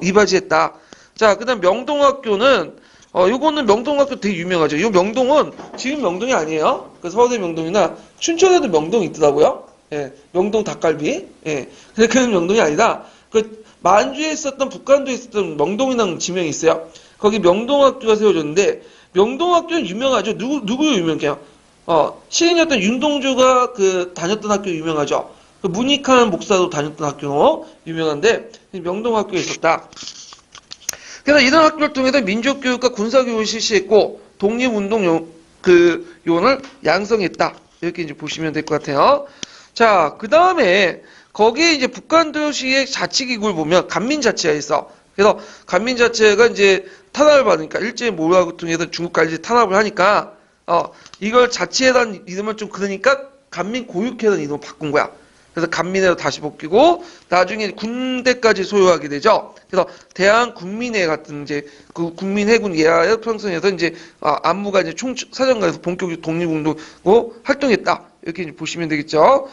A: 이바지했다. 자, 그다음 명동학교는 요거는 명동학교 되게 유명하죠. 요 명동은 지금 명동이 아니에요. 그 서울의 명동이나 춘천에도 명동이 있더라고요. 예, 명동 닭갈비. 예, 근데 그 명동이 아니라 그 만주에 있었던 북한도에 있었던 명동이라는 지명이 있어요. 거기 명동학교가 세워졌는데 명동학교는 유명하죠. 누구 유명해요? 시인이었던 윤동주가 그 다녔던 학교 유명하죠. 그 문익환 목사도 다녔던 학교 유명한데 명동학교에 있었다. 그래서 이런 학교를 통해서 민족교육과 군사교육을 실시했고 독립운동 요원을 양성했다. 이렇게 이제 보시면 될 것 같아요. 자, 그 다음에 거기에 이제 북한 도시의 자치기구를 보면 간민자치가 있어. 그래서 간민자치가 이제 탄압을 받으니까 일제 모략을 통해서 중국까지 탄압을 하니까 이걸 자치회라는 이름을 좀 그러니까 간민고육회라는 이름을 바꾼 거야. 그래서 간민회로 다시 바뀌고 나중에 군대까지 소유하게 되죠. 그래서 대한군민회 같은 이제 그 국민해군 예하에 편성해서 이제 안무가 이제 총사령관에서 본격적 독립운동으로 활동했다. 이렇게 이제 보시면 되겠죠.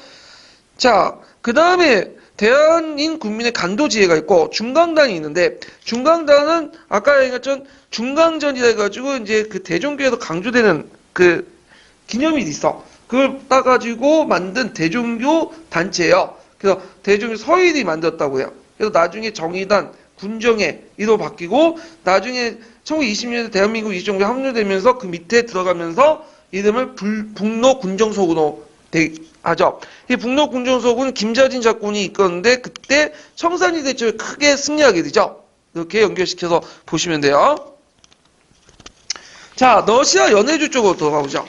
A: 자, 그 다음에 대한인 국민의 간도지혜가 있고 중강단이 있는데 중강단은 아까 얘기했던 중강전이라 해가지고 이제 그 대종교에서 강조되는 그 기념일이 있어. 그걸 따가지고 만든 대종교 단체예요. 그래서 대종교 서일이 만들었다고 해요. 그래서 나중에 정의단, 군정회 이로 바뀌고 나중에 1920년대 대한민국 이정부에 합류되면서 그 밑에 들어가면서 이름을 북로 군정소군으로 하죠. 이 북로 군정소군 김자진 작군이 이끌었는데 그때 청산리 대첩에 크게 승리하게 되죠. 이렇게 연결시켜서 보시면 돼요. 자, 러시아 연해주 쪽으로 들어가 보죠.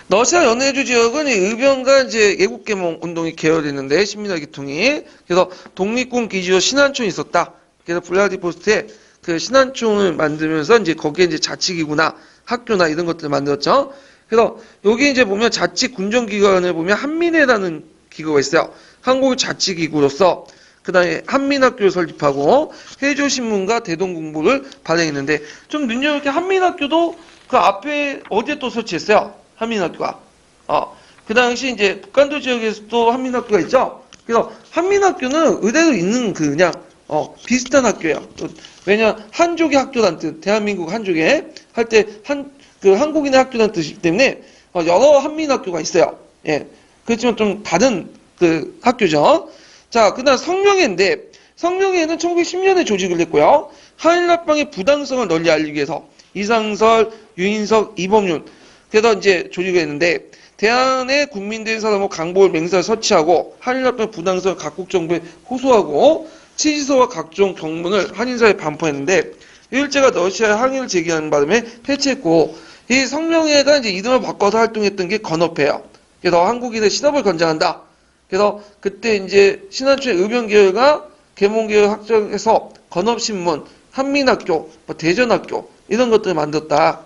A: 러시아 연해주 지역은 의병과 이제 애국개몽 운동이 계열됐는데 신민화계통이 그래서 독립군 기지로 신안촌이 있었다. 그래서 블라디보스토크에 그 신안촌을 만들면서 이제 거기에 이제 자치기구나 학교나 이런 것들을 만들었죠. 그래서 여기 이제 보면 자치 군정기관을 보면 한민회라는 기구가 있어요. 한국의 자치기구로서 그 다음에 한민학교를 설립하고 해조신문과 대동공부를 발행했는데 좀 눈여겨보게 한민학교도 그 앞에 어디에 또 설치했어요. 한민학교가. 그 당시 이제 북한도 지역에서도 한민학교가 있죠. 그래서 한민학교는 의대로 있는 그냥 비슷한 학교예요. 왜냐 한족의 학교란 뜻, 대한민국 한족의 할 때 그 한국인의 학교란 뜻이기 때문에 여러 한민학교가 있어요. 예. 그렇지만 좀 다른 그 학교죠. 자, 그다음 성명회인데 성명회는 1910년에 조직을 했고요. 한일합방의 부당성을 널리 알리기 위해서 이상설, 유인석, 이범윤 그래서 이제 조직을 했는데 대한의 국민들의 사람으로 강보를 맹세를 설치하고 한일합방의 부당성을 각국 정부에 호소하고 치지서와 각종 경문을 한인사회에 반포했는데 일제가 러시아에 항의를 제기하는 바람에 해체했고 이 성명회가 이제 이름을 바꿔서 활동했던 게 건업회예요. 그래서 한국인의 신업을 권장한다. 그래서 그때 이제 신안촌의 의병계열과 계몽계열 확정해서 건업신문, 한민학교, 대전학교 이런 것들을 만들었다.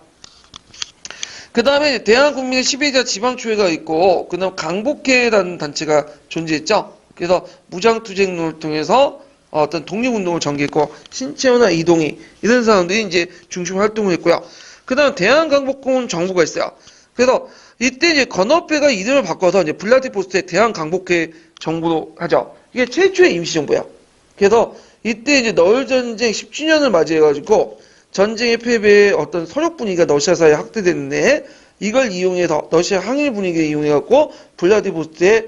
A: 그 다음에 대한국민의 12자 지방초회가 있고 그 다음 강복회라는 단체가 존재했죠. 그래서 무장투쟁론을 통해서 어떤 독립운동을 전개했고 신채호나 이동희 이런 사람들이 이제 중심 활동을 했고요. 그 다음 대한강복군 정부가 있어요. 그래서 이때 이제 건업회가 이름을 바꿔서 이제 블라디보스토크의 대한강복회 정부로 하죠. 이게 최초의 임시정부예요. 그래서 이때 이제 너울전쟁 10주년을 맞이해가지고 전쟁의 패배에 어떤 서력 분위기가 러시아 사회에 확대됐는데 이걸 이용해서 러시아 항일 분위기를 이용해갖고 블라디보스토크의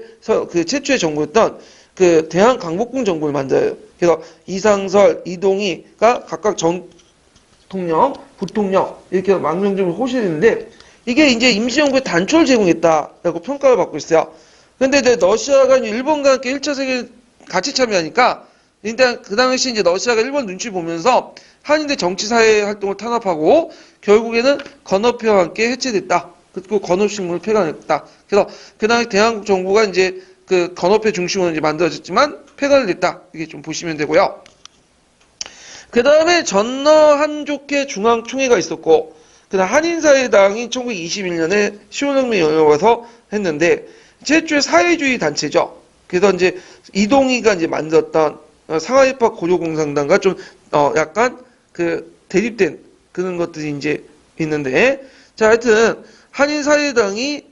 A: 그 최초의 정부였던 그 대한강복군 정부를 만들어요. 그래서 이상설, 이동희가 각각 전통령, 부통령 이렇게 망명정을 호실했는데 이게 이제 임시정부의 단초를 제공했다라고 평가를 받고 있어요. 근데 이제 러시아가 일본과 함께 1차 세계 같이 참여하니까 일단 그 당시 이제 러시아가 일본 눈치 보면서 한인대 정치사회 활동을 탄압하고 결국에는 건업회와 함께 해체됐다. 그리고 건업신문을 폐간했다. 그래서 그 당시 대한민국 정부가 이제 그 건업회 중심으로 이제 만들어졌지만 폐간을 했다. 이게 좀 보시면 되고요. 그 다음에 전러 한족회 중앙총회가 있었고, 그 다음 한인사회당이 1921년에 10월혁명에 영향을 했는데, 최초의 사회주의 단체죠. 그래서 이제 이동희가 이제 만들었던 상하이파 고려공산당과 좀, 약간 그 대립된 그런 것들이 이제 있는데, 자, 하여튼, 한인사회당이,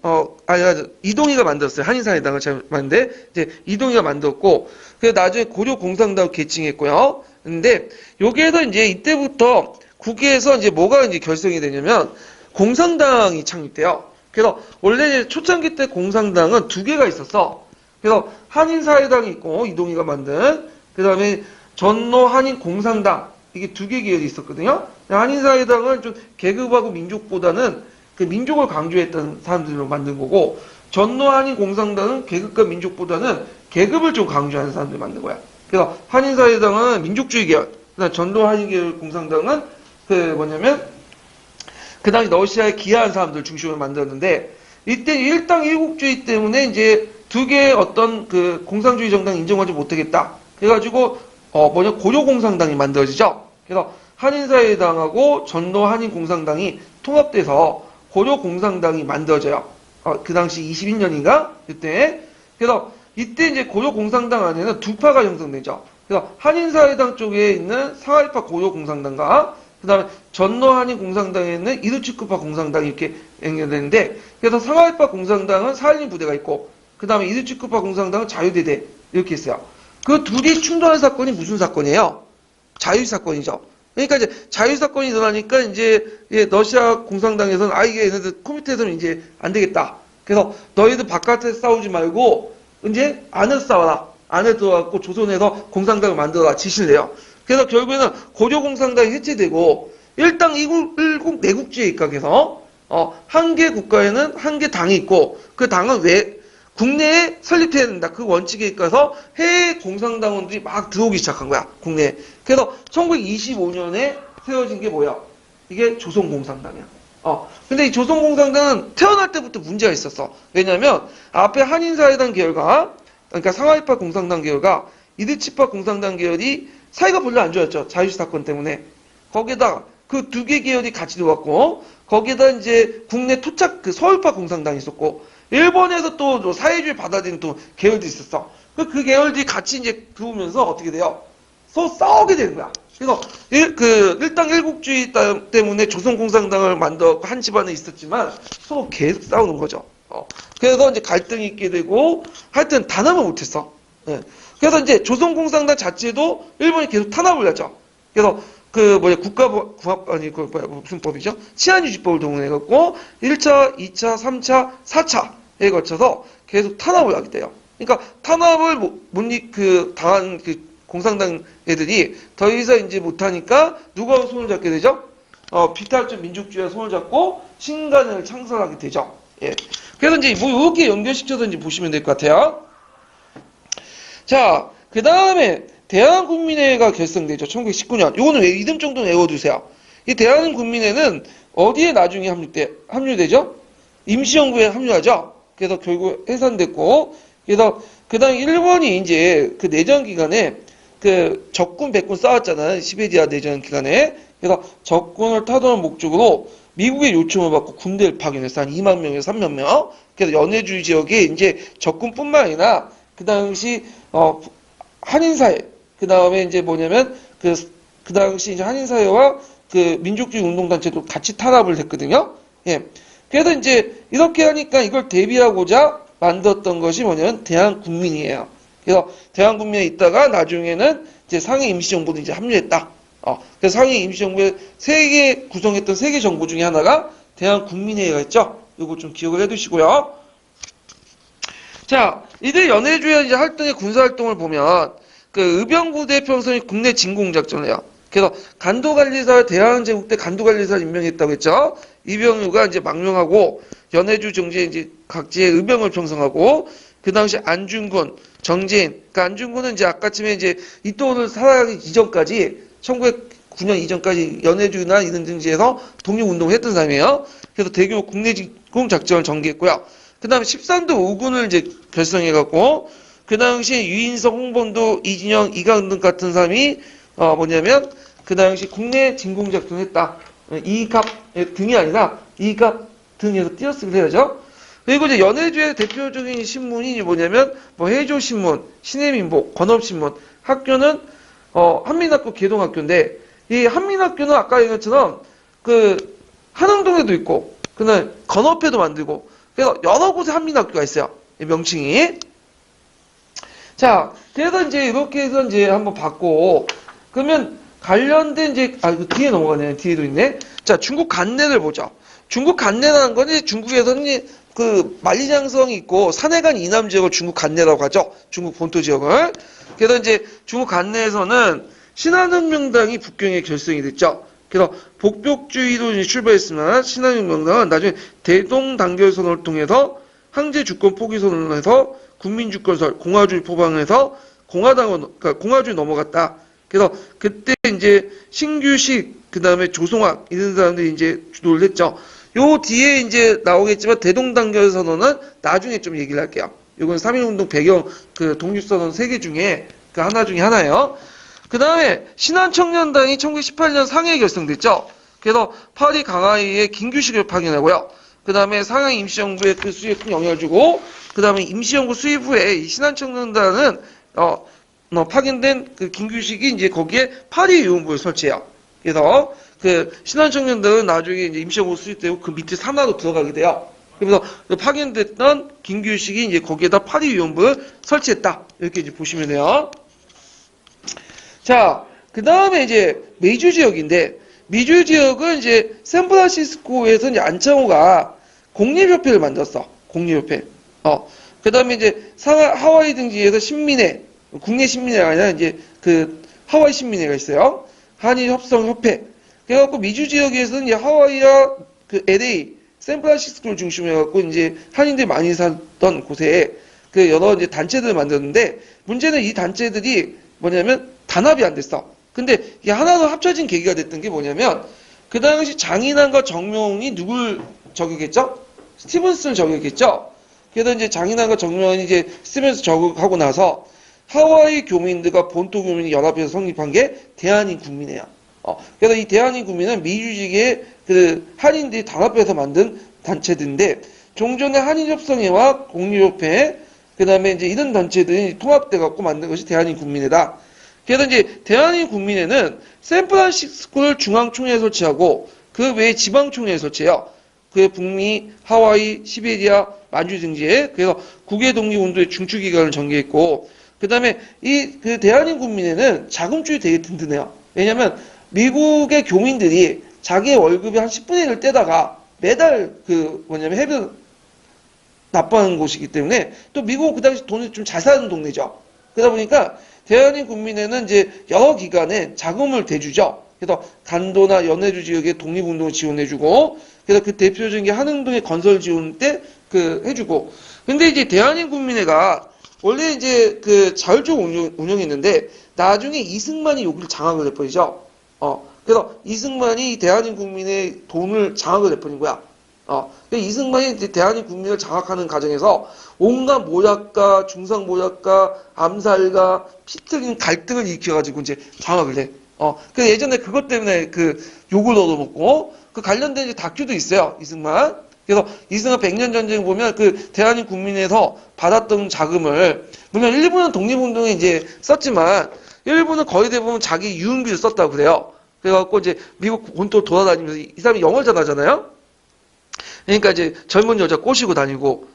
A: 이동희가 만들었어요. 한인사회당을 잘 만드는데, 이제 이동희가 만들었고, 그래서 나중에 고려공산당 개칭했고요. 근데, 여기에서 이제 이때부터 국회에서 이제 뭐가 이제 결성이 되냐면, 공산당이 창립돼요. 그래서 원래 초창기 때 공산당은 두 개가 있었어. 그래서 한인사회당이 있고, 이동희가 만든, 그 다음에 전노 한인공산당, 이게 두 개 계열이 있었거든요. 한인사회당은 좀 계급하고 민족보다는 그 민족을 강조했던 사람들로 만든 거고, 전노 한인공산당은 계급과 민족보다는 계급을 좀 강조하는 사람들이 만든 거야. 그래서 한인사회당은 민족주의 계열, 그다음 전노 한인 공산당은 그 뭐냐면 그 당시 러시아에 기여한 사람들 중심으로 만들었는데, 이때 일당 일국주의 때문에 이제 두 개의 어떤 그 공산주의 정당 인정하지 못하겠다. 그래가지고 고려공산당이 만들어지죠. 그래서 한인사회당하고 전노 한인공산당이 통합돼서 고려공산당이 만들어져요. 그 당시 21년인가 그때. 그래서 이때 이제 고려공산당 안에는 두 파가 형성되죠. 그래서 한인사회당 쪽에 있는 상하이파 고려공산당과 그 다음에 전노 한인공산당에 있는 이르츠크파 공산당이 이렇게 연결되는데, 그래서 상하이파 공산당은 사할린 부대가 있고, 그 다음에 이르츠크파 공산당은 자유대대 이렇게 있어요. 그 둘이 충돌한 사건이 무슨 사건이에요? 자유사건이죠. 그러니까 이제 자유사건이 일어나니까 이제 러시아 공산당에서는 이게 얘네들 코미테에서는 이제 안 되겠다. 그래서 너희들 바깥에 싸우지 말고 이제 안에서 싸워라. 안에 들어가고 조선에서 공산당을 만들어라 지시를 해요. 그래서 결국에는 고려공산당이 해체되고 일당 일국 내국주의에 입각해서 한 개 국가에는 한 개 당이 있고, 그 당은 왜 국내에 설립해야 된다. 그 원칙에 입각해서 해외 공산당원들이 막 들어오기 시작한 거야. 국내에. 그래서 1925년에 세워진 게 뭐야? 이게 조선공산당이야. 근데 이 조선공산당은 태어날 때부터 문제가 있었어. 왜냐면 앞에 한인사회당 계열과, 그러니까 상하이파 공산당 계열과 이르츠파 공산당 계열이 사이가 별로 안 좋았죠. 자유시 사건 때문에. 거기에다 그 두 개 계열이 같이 들어왔고, 거기에다 이제 국내 토착 그 서울파 공산당이 있었고, 일본에서 또 사회주의 받아들인 또 계열들이 있었어. 그 계열들이 같이 이제 들어오면서 어떻게 돼요? 서로 싸우게 되는 거야. 그래서 일당 일국주의 때문에 조선공산당을 만들었고 한 집안에 있었지만 서로 계속 싸우는 거죠. 그래서 이제 갈등이 있게 되고, 하여튼 단합을 못했어. 예. 그래서 이제 조선공산당 자체도 일본이 계속 탄압을 하죠. 그래서 무슨 법이죠? 치안유지법을 동원해갖고 1차, 2차, 3차, 4차에 거쳐서 계속 탄압을 하게 돼요. 그러니까 탄압을 당한 그 공산당 애들이 더 이상 이제 못하니까 누가 손을 잡게 되죠? 비탈적 민족주의와 손을 잡고 신간을 창설하게 되죠. 예. 그래서 이제 뭐 이렇게 연결시켜서 이제 보시면 될 것 같아요. 자, 그 다음에 대한국민회가 결성되죠. 1919년. 요거는 왜 이름 정도는 외워두세요. 이 대한국민회는 어디에 나중에 합류되죠? 임시정부에 합류하죠. 그래서 결국 해산됐고, 그래서 그 다음에 일본이 이제 그 내전 기간에 그 적군 백군 싸웠잖아요. 시베리아 내전 기간에. 그래서 적군을 타도하는 목적으로 미국의 요청을 받고 군대를 파견했어. 한 2만 명에서 3만 명. 그래서 연해주의 지역에 이제 적군뿐만 아니라 그 당시 한인사회, 그 다음에 이제 뭐냐면 그 당시 이제 한인사회와 그 민족주의 운동단체도 같이 탄압을 했거든요. 예. 그래서 이제 이렇게 하니까 이걸 대비하고자 만들었던 것이 뭐냐면 대한국민이에요. 그래서 대한국민에 있다가 나중에는 이제 상해 임시정부도 이제 합류했다. 그래서 상해 임시정부의 구성했던 세 개 정부 중에 하나가 대한국민회의가 있죠. 이거 좀 기억을 해두시고요. 자, 이들 연해주의 이제 활동의 군사활동을 보면 그 의병부대 편성이 국내 진공작전을 해요. 그래서 간도관리사 대한제국 때 간도관리사를 임명했다고 했죠. 이병유가 이제 망명하고 연해주 정지에 이제 각지에 의병을 편성하고, 그 당시 안중근, 정재인, 그러니까 안중근은 이제 아까쯤에 이제 이토를 살아가기 이전까지 1909년 이전까지 연해주나 이런 등지에서 독립운동을 했던 사람이에요. 그래서 대규모 국내 진공 작전을 전개했고요. 그 다음에 13도 5군을 이제 결성해갖고, 그 당시에 유인석, 홍범도, 이진영, 이강등 같은 사람이 뭐냐면 그 당시 국내 진공작전을 했다. 이갑 등이 아니라 이갑 등에서 띄어쓰기를 해야죠. 그리고 이제 연해주의 대표적인 신문이 뭐냐면 해조신문, 신해민복, 건업신문. 학교는 한민학교 개동학교인데, 이 한민학교는 아까 얘기한 것처럼 그 한흥동에도 있고, 그다음에 건업에도 만들고, 그래서 여러 곳에 한민학교가 있어요. 이 명칭이. 자, 그래서 이제 이렇게 해서 이제 한번 봤고, 그러면 관련된 이제 그 뒤에 넘어가네요. 뒤에도 있네. 자, 중국 간내를 보죠. 중국 간내라는 건 중국에서는 그 만리장성이 있고 산해관 이남 지역을 중국 간내라고 하죠. 중국 본토 지역을. 그래서 이제 중국 간내에서는 신한혁명당이 북경에 결성이 됐죠. 그래서 복벽주의로 이제 출발했으나 신한혁명당은 나중에 대동단결선언을 통해서 황제 주권 포기 선언을 해서 국민주권설, 공화주의 포방해서 그러니까 공화주의 넘어갔다. 그래서 그때 이제 신규식, 그 다음에 조성학 이런 사람들이 이제 주도를 했죠. 요 뒤에 이제 나오겠지만 대동단결 선언은 나중에 좀 얘기를 할게요. 이건 3.1운동 배경 그 독립선언 3개 중에 그 하나 중에 하나예요. 그 다음에 신한청년단이 1918년 상해에 결성됐죠. 그래서 파리 강화이에 김규식을 파견하고요. 그 다음에 상하이 임시정부의 그 수입에 큰 영향을 주고, 그 다음에 임시정부 수입 후에 이 신한청년단은 파견된 그 김규식이 이제 거기에 파리 유흥부를 설치해요. 그래서 그 신한청년단은 나중에 이제 임시정부 수립되고 그 밑에 산하로 들어가게 돼요. 그래서 파견됐던 김규식이 이제 거기에다 파리 유흥부를 설치했다. 이렇게 이제 보시면 돼요. 자, 그 다음에 이제 미주 지역인데, 미주 지역은 이제 샌프란시스코에서 이제 안창호가 공립협회를 만들었어. 공립협회. 그 다음에 이제 하와이 등지에서 신민회, 국내 신민회가 아니라 이제 그 하와이 신민회가 있어요. 한일협성협회. 그래갖고 미주 지역에서는 이제 하와이와 그 LA, 샌프란시스코를 중심으로 해갖고 이제 한인들이 많이 살던 곳에 그 여러 이제 단체들을 만들었는데, 문제는 이 단체들이 뭐냐면 단합이 안 됐어. 근데 이게 하나로 합쳐진 계기가 됐던 게 뭐냐면, 그 당시 장인환과 정명이 누굴 저격했죠? 스티븐슨을 저격했죠? 그래서 이제 장인환과 정명이 이제 스티븐슨 저격하고 나서 하와이 교민들과 본토 교민이 연합해서 성립한 게 대한인국민회야. 그래서 이 대한인국민은 미주직의 그 한인들이 단합해서 만든 단체들인데, 종전에 한인협성회와 공유협회, 그 다음에 이제 이런 단체들이 통합돼갖고 만든 것이 대한인국민회다. 그래서 이제 대한인국민회는 샌프란시스코를 중앙총회에 설치하고 그 외에 지방총회에 설치해요. 그 북미, 하와이, 시베리아, 만주 등지에. 그래서 국외 독립운동의 중추기관을 전개했고, 그 다음에 이 그 대한인국민회는 자금줄이 되게 든든해요. 왜냐면 미국의 교민들이 자기의 월급의 한 10분의 1을 떼다가 매달 해변 납부하는 곳이기 때문에, 또 미국은 그 당시 돈이 좀 잘 사는 동네죠. 그러다 보니까 대한인국민회는 이제 여러 기관에 자금을 대주죠. 그래서 간도나 연해주 지역의 독립운동을 지원해주고, 그래서 그 대표적인 게 한흥동의 건설 지원 때 해주고. 근데 이제 대한인국민회가 원래 이제 그 자율적으로 운영했는데, 나중에 이승만이 여기를 장악을 해버리죠. 그래서 이승만이 대한인국민의 돈을 장악을 해버린 거야. 이승만이 대한민국민을 장악하는 과정에서 온갖 모략과 중상모략과 암살과 피 튀긴 갈등을 일으켜가지고 이제 장악을 해. 그래서 예전에 그것 때문에 그 욕을 얻어먹고, 그 관련된 이제 다큐도 있어요, 이승만. 그래서 이승만 100년 전쟁 보면 그 대한민국민에서 받았던 자금을, 물론 일본은 독립운동에 이제 썼지만, 일본은 거의 대부분 자기 유흥비를 썼다고 그래요. 그래갖고 이제 미국 본토 돌아다니면서 이 사람이 영어를 잘하잖아요? 그러니까 이제 젊은 여자 꼬시고 다니고,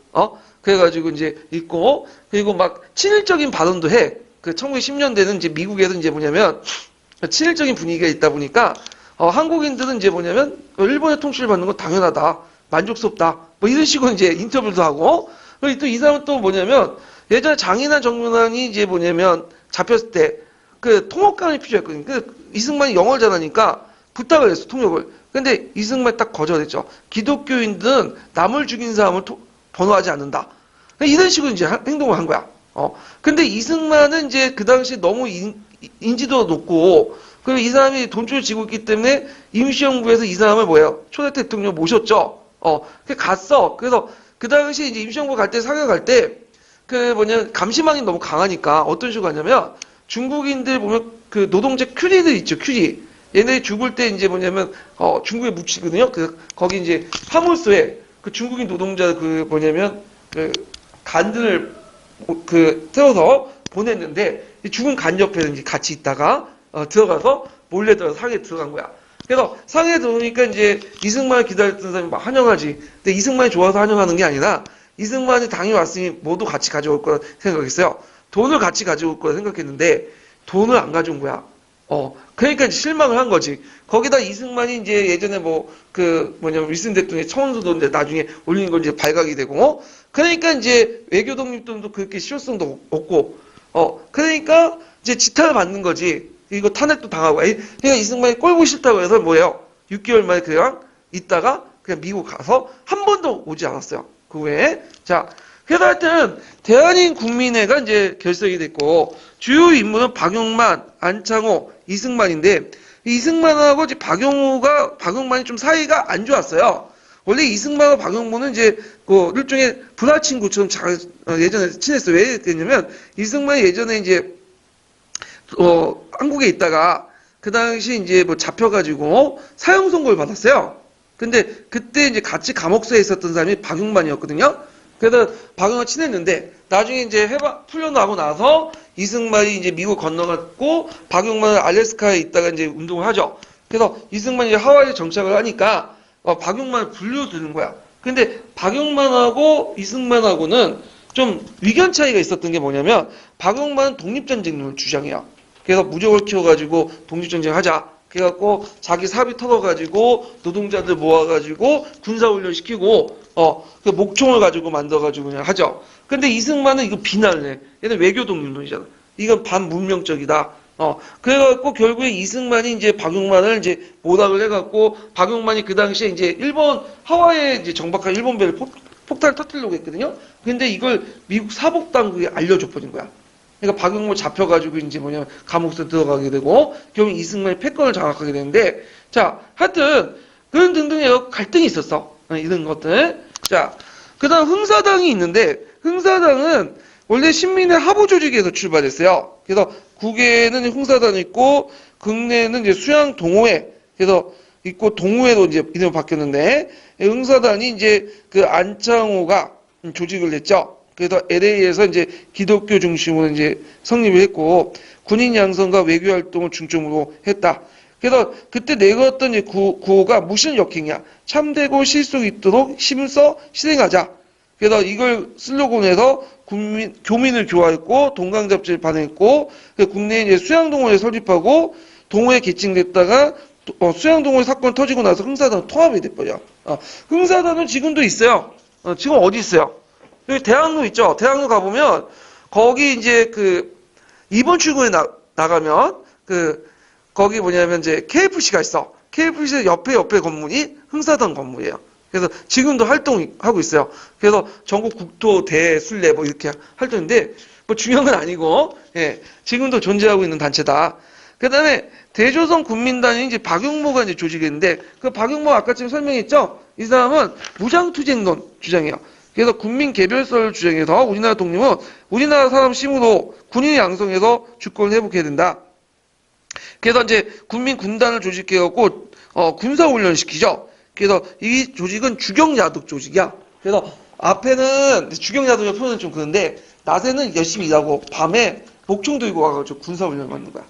A: 그래가지고 이제 있고, 그리고 막 친일적인 발언도 해. 그 1910년대는 이제 미국에서 이제 뭐냐면, 친일적인 분위기가 있다 보니까, 한국인들은 이제 뭐냐면, 일본의 통치를 받는 건 당연하다. 만족스럽다. 뭐 이런 식으로 이제 인터뷰도 하고, 그리고 또 이 사람은 또 뭐냐면, 예전에 장인환 정윤환이 이제 뭐냐면, 잡혔을 때, 그 통역관이 필요했거든요. 이승만이 영어를 잘하니까 부탁을 했어, 통역을. 근데 이승만이 딱 거절했죠. 기독교인들은 남을 죽인 사람을 번호하지 않는다. 이런 식으로 이제 행동을 한 거야. 근데 이승만은 이제 그 당시 너무 인지도가 높고, 그리고 이 사람이 돈줄을 쥐고 있기 때문에 임시정부에서 이 사람을 초대 대통령 모셨죠. 갔어. 그래서 그 당시 이제 임시정부 갈 때, 상해 갈 때, 감시망이 너무 강하니까 어떤 식으로 하냐면, 중국인들 보면 그 노동자 큐리들 있죠, 큐리. 얘네들이 죽을 때 이제 중국에 묻히거든요. 거기 이제 파물소에 그 중국인 노동자 간들을 태워서 보냈는데, 죽은 간 옆에 이제 같이 있다가, 들어가서 몰래 들어가서 상해에 들어간 거야. 그래서 상해에 들어오니까 이제 이승만을 기다렸던 사람이 막 환영하지. 근데 이승만이 좋아서 환영하는 게 아니라, 이승만이 당이 왔으니 모두 같이 가져올 거라 생각했어요. 돈을 같이 가져올 거라 생각했는데, 돈을 안 가져온 거야. 그러니까 이제 실망을 한 거지. 거기다 이승만이 이제 예전에 윌슨 대통령의 청원서도 이제 나중에 올리는 걸 이제 발각이 되고, 그러니까 이제 외교 독립도 그렇게 실효성도 없고, 그러니까 이제 지탄을 받는 거지. 이거 탄핵도 당하고. 그러니까 이승만이 꼴보기 싫다고 해서 뭐예요? 6개월 만에 그냥 있다가 그냥 미국 가서 한 번도 오지 않았어요. 그 외에. 자, 그래서 하여튼 대한인 국민회가 이제 결성이 됐고 주요 인물은 박용만, 안창호, 이승만인데 이승만하고 이제 박용만이 좀 사이가 안 좋았어요. 원래 이승만과 박용만은 이제 일종의 불화 친구처럼 예전에 친했어요. 왜 그랬냐면 이승만이 예전에 이제 한국에 있다가 그 당시 이제 잡혀가지고 사형 선고를 받았어요. 근데 그때 이제 같이 감옥소에 있었던 사람이 박용만이었거든요. 그래서 박용만 친했는데 나중에 이제 풀려나고 나서 이승만이 이제 미국 건너갔고 박용만은 알래스카에 있다가 이제 운동을 하죠. 그래서 이승만이 이제 하와이에 정착을 하니까 박용만을 불러드는 거야. 근데 박용만하고 이승만하고는 좀 의견 차이가 있었던 게 뭐냐면 박용만은 독립전쟁을 주장해요. 그래서 무적을 키워가지고 독립전쟁 하자. 그래갖고 자기 사비 털어가지고 노동자들 모아가지고 군사훈련 시키고 그 목총을 가지고 만들어가지고 그냥 하죠. 근데 이승만은 이거 비난을 해. 얘는 외교 독립론이잖아. 이건 반문명적이다. 그래갖고 결국에 이승만이 이제 박용만을 이제 모닥을 해갖고 박용만이 그 당시에 이제 일본 하와이에 이제 정박한 일본 배를 폭탄을 터뜨리려고 했거든요. 근데 이걸 미국 사복 당국에 알려줘 버린 거야. 그러니까 박용만 잡혀가지고 이제 감옥에 들어가게 되고 결국 이승만이 패권을 장악하게 되는데 자 하여튼 그런 등등의 갈등이 있었어. 이런 것들. 자 그다음 흥사당이 있는데 흥사당은 원래 신민의 하부 조직에서 출발했어요. 그래서 국외에는 흥사당이 있고 국내에는 이제 수양 동호회 그래서 있고 동호회로 이제 이름을 바뀌었는데 흥사당이 이제 그 안창호가 조직을 했죠. 그래서 LA에서 이제 기독교 중심으로 이제 성립을 했고 군인 양성과 외교 활동을 중점으로 했다. 그래서 그때 내걸었던 이제 구호가 무실역행이야. 참되고 실속 있도록 힘써 실행하자. 그래서 이걸 슬로건에서 교민을 교화했고 동강 잡지를 발행했고 국내에 이제 수양동호회 설립하고 동호회 개칭됐다가 수양동호회 사건 터지고 나서 흥사단 통합이 돼버려. 흥사단은 지금도 있어요. 지금 어디 있어요? 여기 대학로 있죠? 대학로 가보면, 거기 이제 이번 출구에 나가면, 거기 뭐냐면 이제 KFC가 있어. KFC 옆에 건물이 흥사단 건물이에요. 그래서 지금도 활동하고 있어요. 그래서 전국 국토 대순례 이렇게 활동인데, 중요한 건 아니고, 예, 지금도 존재하고 있는 단체다. 그 다음에 대조선 국민단이 이제 박용모가 이제 조직했는데, 그 박용모 아까 지금 설명했죠? 이 사람은 무장투쟁론 주장해요. 그래서 국민 개별설을 주장해서 우리나라 독립은 우리나라 사람 힘으로 군인을 양성해서 주권을 회복해야 된다. 그래서 이제 국민 군단을 조직해갖고 군사훈련을 시키죠. 그래서 이 조직은 주경야독 조직이야. 그래서 앞에는 주경야독의 표현은 좀 그런데 낮에는 열심히 일하고 밤에 목총 들고 와가지고 군사훈련을 받는 거야.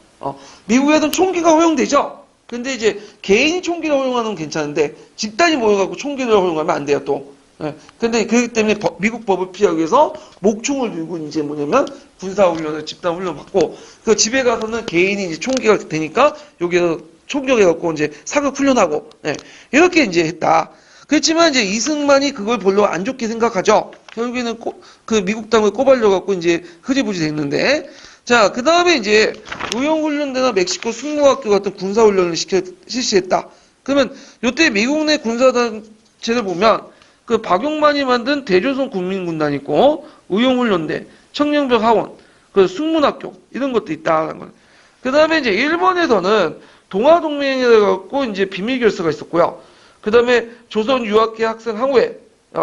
A: 미국에는 총기가 허용되죠. 근데 이제 개인이 총기를 허용하는 건 괜찮은데 집단이 모여갖고 총기를 허용하면 안 돼요 또. 예. 근데 그렇기 때문에 미국 법을 피하기 위해서 목총을 들고 이제 뭐냐면 군사훈련을 집단훈련 받고 그 집에 가서는 개인이 이제 총기가 되니까 여기서 총격해갖고 이제 사격 훈련하고 예. 이렇게 이제 했다. 그렇지만 이제 이승만이 그걸 별로 안 좋게 생각하죠. 결국에는 그 미국 당을 꼬발려갖고 이제 흐지부지 됐는데 자, 그 다음에 이제 의용훈련대나 멕시코 승무학교 같은 군사훈련을 실시했다. 그러면 요때 미국 내 군사단체를 보면 그 박용만이 만든 대조선 국민군단 있고 의용훈련대, 청년벽 하원, 그 승문학교 이런 것도 있다는 거예요. 그 다음에 이제 일본에서는 동아동맹에 갖고 이제 비밀결사가 있었고요. 그 다음에 조선 유학회 학생 항우회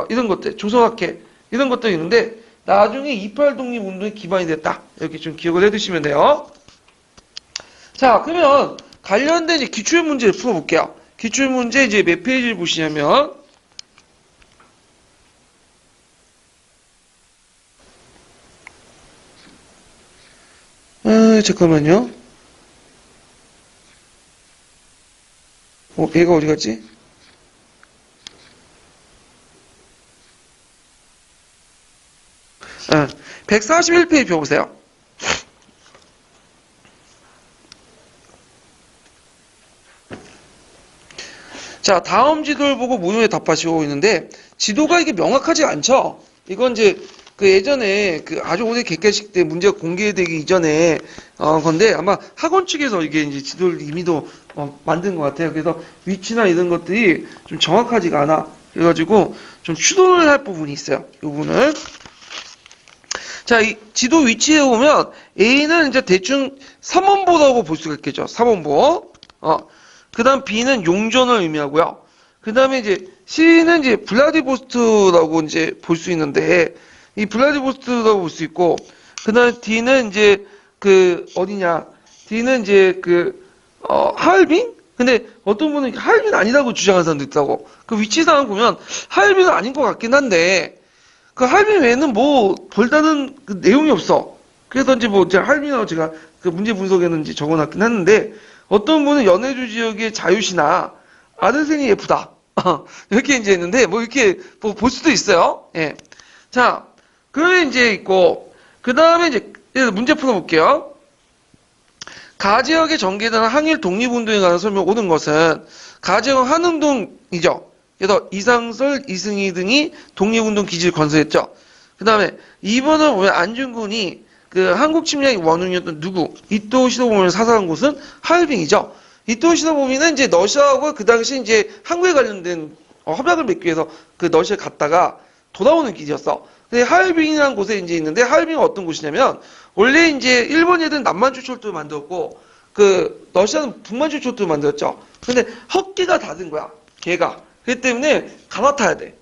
A: 이런 것들, 조선학회 이런 것도 있는데 나중에 28 독립운동의 기반이 됐다. 이렇게 좀 기억을 해두시면 돼요. 자, 그러면 관련된 이제 기출문제를 풀어볼게요. 기출문제 이제 몇 페이지를 보시냐면 잠깐만요. 얘가 어디 갔지? 141페이지 펴보세요. 자, 다음 지도를 보고 무효에 답하시고 있는데, 지도가 이게 명확하지 않죠? 이건 이제, 그 예전에 그 아주 오래 개회식 때 문제가 공개되기 이전에, 건데, 아마 학원 측에서 이게 이제 지도를 이미도 만든 것 같아요. 그래서 위치나 이런 것들이 좀 정확하지가 않아. 그래가지고 좀 추론을 할 부분이 있어요. 이 부분을. 자, 이 지도 위치에 보면 A는 이제 대충 삼원보라고 볼 수가 있겠죠. 삼원보. 그 다음 B는 용전을 의미하고요. 그 다음에 이제 C는 이제 블라디보스토크라고 이제 볼 수 있는데, 이 블라디보스토크라고 볼 수 있고, 그 다음에 D는 이제 그 어디냐? D는 이제 그 하얼빈? 근데 어떤 분은 하얼빈 아니라고 주장하는 사람도 있다고. 그 위치상 보면 하얼빈은 아닌 것 같긴 한데, 그 하얼빈 외에는 뭐 별다른 그 내용이 없어. 그래서 이제 뭐 제가 하얼빈하고 제가 그 문제 분석에는 이제 적어놨긴 했는데, 어떤 분은 연해주 지역의 자유시나 아르센이 예쁘다. 이렇게 이제 했는데, 뭐 이렇게 뭐 볼 수도 있어요. 예. 자, 그러면 이제 있고, 그 다음에 이제 문제 풀어볼게요. 가지역에 전개되는 항일 독립운동에 관한 설명 오는 것은 가지역 한흥동이죠. 그래서 이상설, 이승희 등이 독립운동 기지를 건설했죠. 그 다음에 2번을 보면 안중근이 그 한국 침략의 원흉이었던 누구? 이토 시도보미를 사살한 곳은 하얼빈이죠. 이토 시도보미는 이제 러시아하고 그 당시 이제 한국에 관련된 협약을 맺기 위해서 그 러시아에 갔다가 돌아오는 길이었어. 근데 하얼빈이라는 곳에 이제 있는데 하얼빈은 어떤 곳이냐면 원래 이제 일본 애들은 남만주 철도를 만들었고 그 러시아는 북만주 철도를 만들었죠. 근데 헛개가 닫은 거야. 개가. 그렇기 때문에 갈아타야 돼.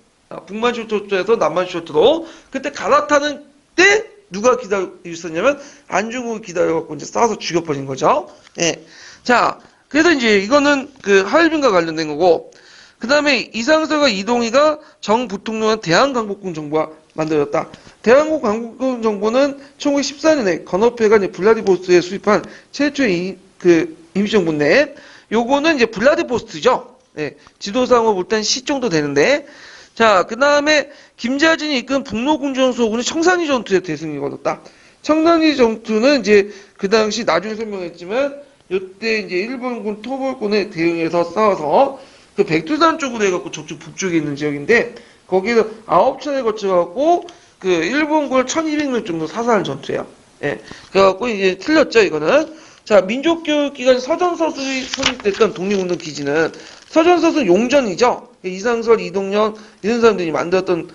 A: 북만주 철도에서 남만주 철도로. 그때 갈아타는 때 누가 기다리고 있었냐면 안중근이 기다려갖고 이제 쏴서 죽여버린 거죠. 예. 자, 그래서 이제 이거는 그 하얼빈과 관련된 거고, 그 다음에 이상설과 이동희가 정 부통령한 대한강국군 정부가 만들었다. 대한강국군 정부는 1914년에 건어패가 이제 블라디보스토크에 수입한 최초의 그 임시정부인데, 요거는 이제 블라디보스토크죠. 예. 지도상으로 볼 땐 시 정도 되는데, 자, 그 다음에 김자진이 이끈 북로군정소군이 청산리 전투에 대승을 거뒀다. 청산리 전투는 이제 그 당시 나중에 설명했지만 이때 이제 일본군 토벌군에 대응해서 싸워서 그 백두산 쪽으로 해갖고 저쪽 북쪽에 있는 지역인데 거기서 9차례 거쳐갖고 그 일본군을 1200명 정도 사살한 전투예요. 예. 그래갖고 이제 틀렸죠, 이거는. 자, 민족교육기관 서전서술이 설립됐던 독립운동 기지는 서전서술 용전이죠. 이상설, 이동영 이런 사람들이 만들었던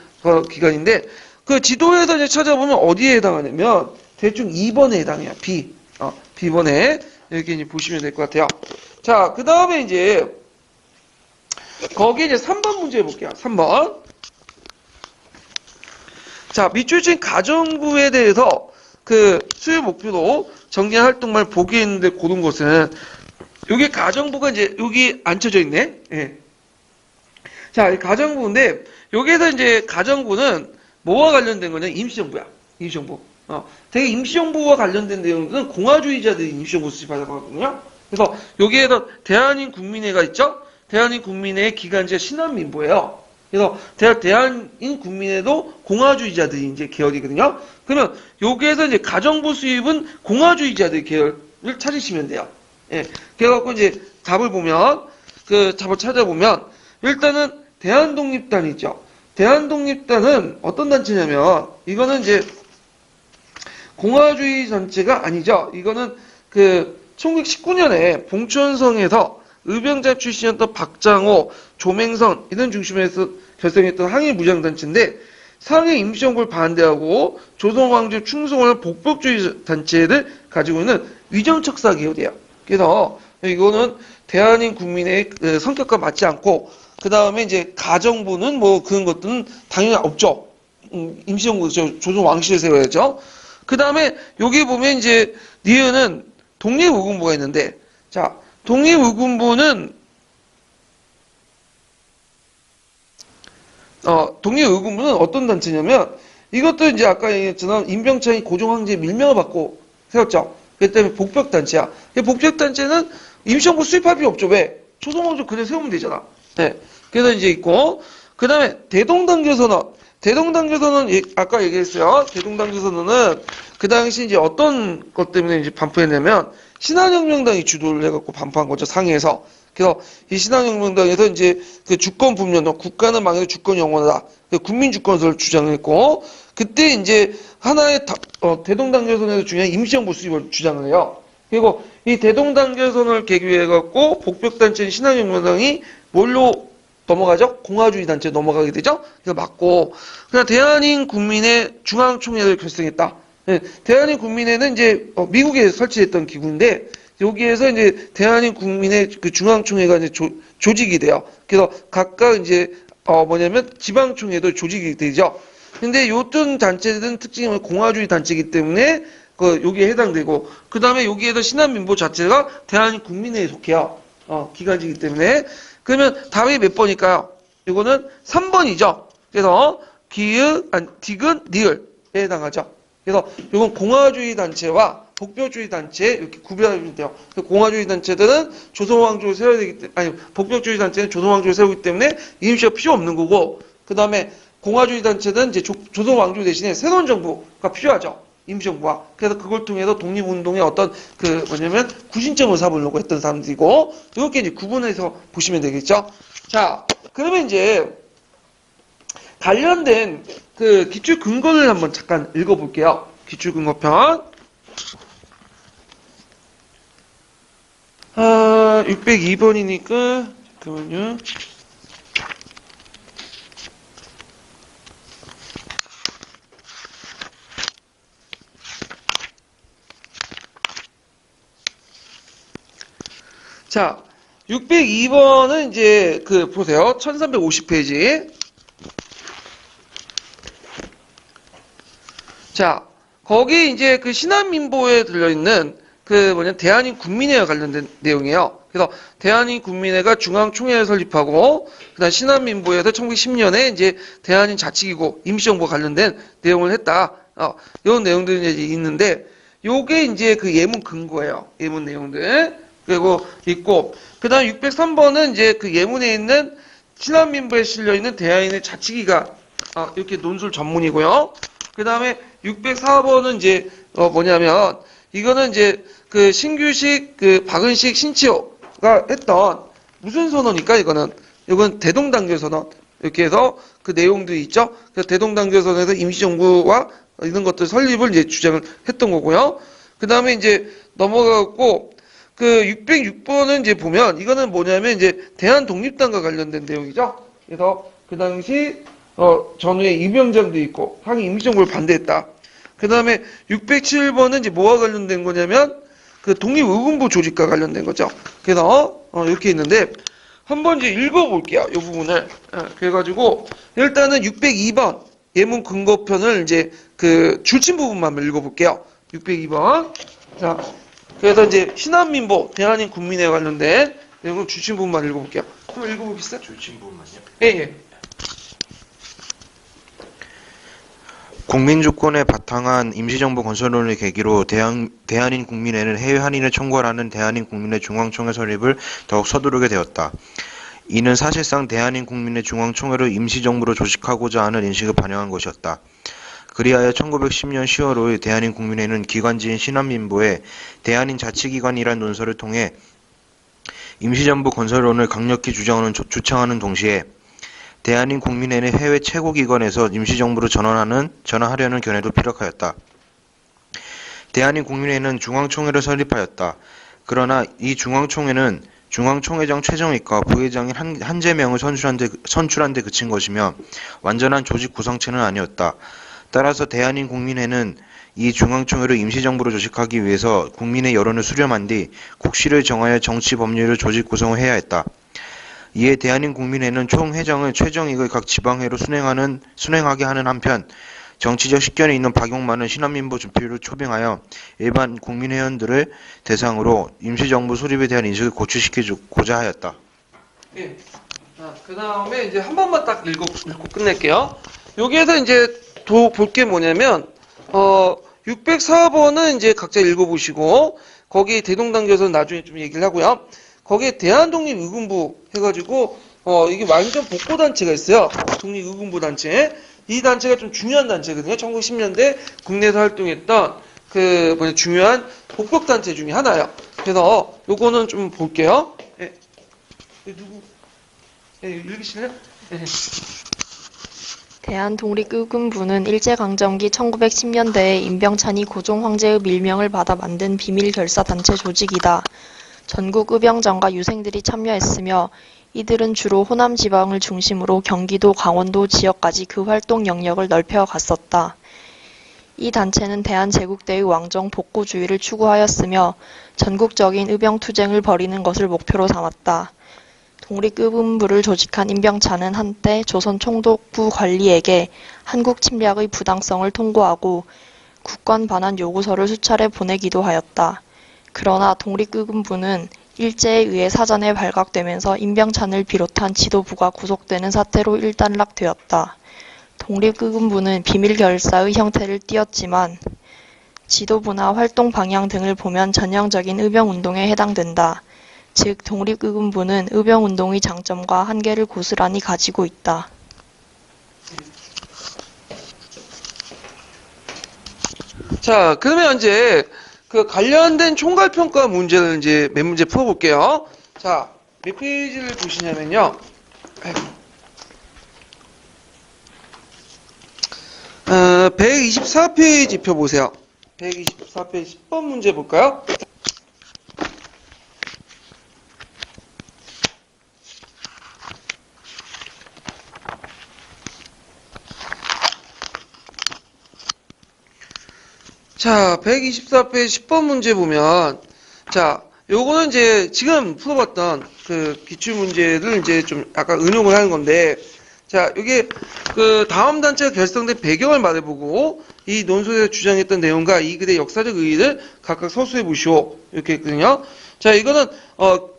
A: 기관인데 그 지도에서 이제 찾아보면 어디에 해당하냐면 대충 2번에 해당해요. B. B번에 이렇게 이제 보시면 될 것 같아요. 자, 그 다음에 이제 거기에 이제 3번 문제 해볼게요. 3번. 자, 밑줄 친 가정부에 대해서 그 수요 목표로 정기한 활동만 보기에 있는데 고른 것은 여기 가정부가 이제 여기 앉혀져 있네. 예. 자, 이 가정부인데 여기에서 이제 가정부는 뭐와 관련된 거냐? 임시정부야. 임시정부. 되게 임시정부와 관련된 내용들은 공화주의자들이 임시정부 수립하거든요. 그래서 여기에서 대한인 국민회가 있죠. 대한인 국민회의 기간제 신한민보예요. 그래서 대한인 국민회도 공화주의자들이 이제 계열이거든요. 그러면 여기에서 이제 가정부 수입은 공화주의자들 계열을 찾으시면 돼요. 예. 그래갖고 이제 답을 보면 그 답을 찾아보면 일단은 대한독립단이 있죠. 대한독립단은 어떤 단체냐면 이거는 이제 공화주의 단체가 아니죠. 이거는 그 1919년에 봉천성에서 의병자 출신이었던 박장호, 조맹선 이런 중심에서 결성했던 항일 무장단체인데 상해 임시정부를 반대하고 조선왕조 충성을 복법주의 단체를 가지고 있는 위정척사 계열이에요. 그래서 이거는 대한인 국민의 그 성격과 맞지 않고 그 다음에 이제 가정부는 뭐 그런 것들은 당연히 없죠. 임시정부 조선 왕실을 세워야죠. 그 다음에 여기 보면 이제 니은은 독립의군부가 있는데 자 독립의군부는 독립의군부는 어떤 단체냐면 이것도 이제 아까 얘기했지만 임병창이 고종황제의 밀명을 받고 세웠죠. 그렇기 때문에 복벽단체야. 복벽단체는 임시정부 수립할 필요 없죠. 왜? 조선왕조 그냥 세우면 되잖아. 네. 그래서 이제 있고 그 다음에 대동단계선언. 대동단계선언 아까 얘기했어요. 대동단계선언은 그 당시 이제 어떤 것 때문에 이제 반포했냐면 신한혁명당이 주도를 해갖고 반포한 거죠, 상해에서. 그래서 이 신한혁명당에서 이제 그 주권 분열, 국가는 망해도 주권이 영원하다. 국민 주권을 주장했고, 그때 이제 하나의 대동단결선에서 중요한 임시정부 수립을 주장을 해요. 그리고 이 대동단결선을 계기로 해갖고 복벽단체인 신한혁명당이 뭘로 넘어가죠? 공화주의 단체로 넘어가게 되죠? 그래서 맞고, 그냥 대한민국민의 중앙총회를 결성했다. 네, 대한민국민회는 이제 미국에 설치됐던 기구인데, 여기에서 이제 대한민국민의 그 중앙총회가 이제 조직이 돼요. 그래서 각각 이제 뭐냐면 지방총회도 조직이 되죠. 근데 요떤 단체들은 특징이 공화주의 단체이기 때문에 여기에 해당되고, 그 다음에 여기에서 신한민보 자체가 대한민국민회에 속해요. 기관지이기 때문에. 그러면 답이 몇 번일까요? 이거는 3번이죠. 그래서 디귿, 니을에 해당하죠. 그래서 이건 공화주의 단체와 복벽주의 단체 이렇게 구별하면 돼요. 공화주의 단체들은 조선왕조를 세워야 되기 때문에, 아니, 복벽주의 단체는 조선왕조를 세우기 때문에 임시가 필요 없는 거고, 그 다음에 공화주의 단체는 이제 조선왕조 대신에 새로운 정부가 필요하죠. 임시정부가. 그래서 그걸 통해서 독립운동의 어떤 뭐냐면 구심점을 삼으려고 했던 사람들이고, 이렇게 이제 구분해서 보시면 되겠죠. 자, 그러면 이제 관련된 기출 근거를 한번 잠깐 읽어볼게요. 기출 근거편. 602번이니까, 잠깐만요. 자, 602번은 이제 보세요. 1350페이지. 자, 거기 이제 신한민보에 들려있는 대한민국민회와 관련된 내용이에요. 그래서 대한민국민회가 중앙총회를 설립하고, 그다음 신한민보에서 1910년에 이제 대한민자치기구 임시정부와 관련된 내용을 했다. 이런 내용들이 이제 있는데, 요게 이제 예문 근거예요. 예문 내용들. 그리고 있고, 그 다음 603번은 이제 예문에 있는 신한민보에 실려있는 대한민의 자치기가, 이렇게 논술 전문이고요. 그 다음에 604번은 이제, 뭐냐면, 이거는 이제 신규식, 박은식, 신치호가 했던 무슨 선언일까, 이거는? 이건 대동단결선언. 이렇게 해서 내용들이 있죠? 그래서 대동단결선언에서 임시정부와 이런 것들 설립을 이제 주장을 했던 거고요. 그 다음에 이제 넘어가고, 606번은 이제 보면, 이거는 뭐냐면 이제 대한독립당과 관련된 내용이죠? 그래서 그 당시, 전후에 이명장도 있고, 항의 임시정부를 반대했다. 그 다음에 607번은 이제 뭐와 관련된 거냐면, 독립의군부 조직과 관련된 거죠. 그래서, 이렇게 있는데, 한번 이제 읽어볼게요. 이 부분을. 그래가지고, 일단은 602번 예문 근거편을 이제 줄침 부분만 읽어볼게요. 602번. 자, 그래서 이제 신한민보, 대한민국민회에 관련된 내용을 줄침 부분만 읽어볼게요. 한번 읽어보겠어요?
B: 줄침 부분만요?
A: 예, 예.
B: 국민주권에 바탕한 임시정부 건설론을 계기로 대한민국민회는 해외 한인을 청구하라는 대한민국민회 중앙총회 설립을 더욱 서두르게 되었다. 이는 사실상 대한민국민회 중앙총회를 임시정부로 조직하고자 하는 인식을 반영한 것이었다. 그리하여 1910년 10월 5일 대한민국민회는 기관지인 신한민보에 대한민자치기관이란 논설을 통해 임시정부 건설론을 강력히 주창하는 동시에 대한민국민회는 해외 최고기관에서 임시정부로 전환하려는 견해도 피력하였다. 대한민국민회는 중앙총회를 설립하였다. 그러나 이 중앙총회는 중앙총회장 최정익과 부회장인 한재명을 선출한 데 그친 것이며 완전한 조직 구성체는 아니었다. 따라서 대한민국민회는 이 중앙총회를 임시정부로 조직하기 위해서 국민의 여론을 수렴한 뒤 국시를 정하여 정치 법률을 조직 구성을 해야 했다. 이에 대한민국민회는 총회장을 최정익을 각 지방회로 순행하게 하는 한편 정치적 식견이 있는 박용만은 신한민보 주필을 초빙하여 일반 국민회원들을 대상으로 임시정부 수립에 대한 인식을 고취시키고자 하였다.
A: 예. 그 다음에 이제 한 번만 딱 읽고 끝낼게요. 여기에서 이제 볼 게 뭐냐면 604번은 이제 각자 읽어보시고 거기 대동단결선 나중에 좀 얘기를 하고요. 거기에 대한독립의군부 해가지고 이게 완전 복고단체가 있어요. 독립의군부 단체. 이 단체가 좀 중요한 단체거든요. 1910년대 국내에서 활동했던 중요한 복벽단체 중에 하나예요. 그래서 요거는 좀 볼게요. 예. 누구? 예, 읽으실래요? 예.
C: 대한독립의금부는 일제강점기 1910년대에 임병찬이 고종 황제의 밀명을 받아 만든 비밀결사단체 조직이다. 전국 의병장과 유생들이 참여했으며 이들은 주로 호남 지방을 중심으로 경기도, 강원도 지역까지 그 활동 영역을 넓혀 갔었다. 이 단체는 대한제국대의 왕정 복구주의를 추구하였으며 전국적인 의병투쟁을 벌이는 것을 목표로 삼았다. 독립의금부를 조직한 임병찬은 한때 조선 총독부 관리에게 한국 침략의 부당성을 통고하고 국권 반환 요구서를 수차례 보내기도 하였다. 그러나 독립의금부는 일제에 의해 사전에 발각되면서 임병찬을 비롯한 지도부가 구속되는 사태로 일단락되었다. 독립의금부는 비밀결사의 형태를 띠었지만 지도부나 활동 방향 등을 보면 전형적인 의병운동에 해당된다. 즉 독립의금부는 의병운동의 장점과 한계를 고스란히 가지고 있다.
A: 자, 그러면 이제 그 관련된 총괄평가 문제를 이제 몇 문제 풀어볼게요. 자, 몇 페이지를 보시냐면요. 124페이지 펴보세요. 124페이지 10번 문제 볼까요? 자, 124페이지 10번 문제 보면, 자, 요거는 이제 지금 풀어봤던 그 기출문제를 이제 좀 약간 응용을 하는 건데, 자, 이게 그 다음 단체가 결성된 배경을 말해보고, 이 논술에서 주장했던 내용과 이 글의 역사적 의의를 각각 서술해 보시오. 이렇게 했거든요. 자, 이거는,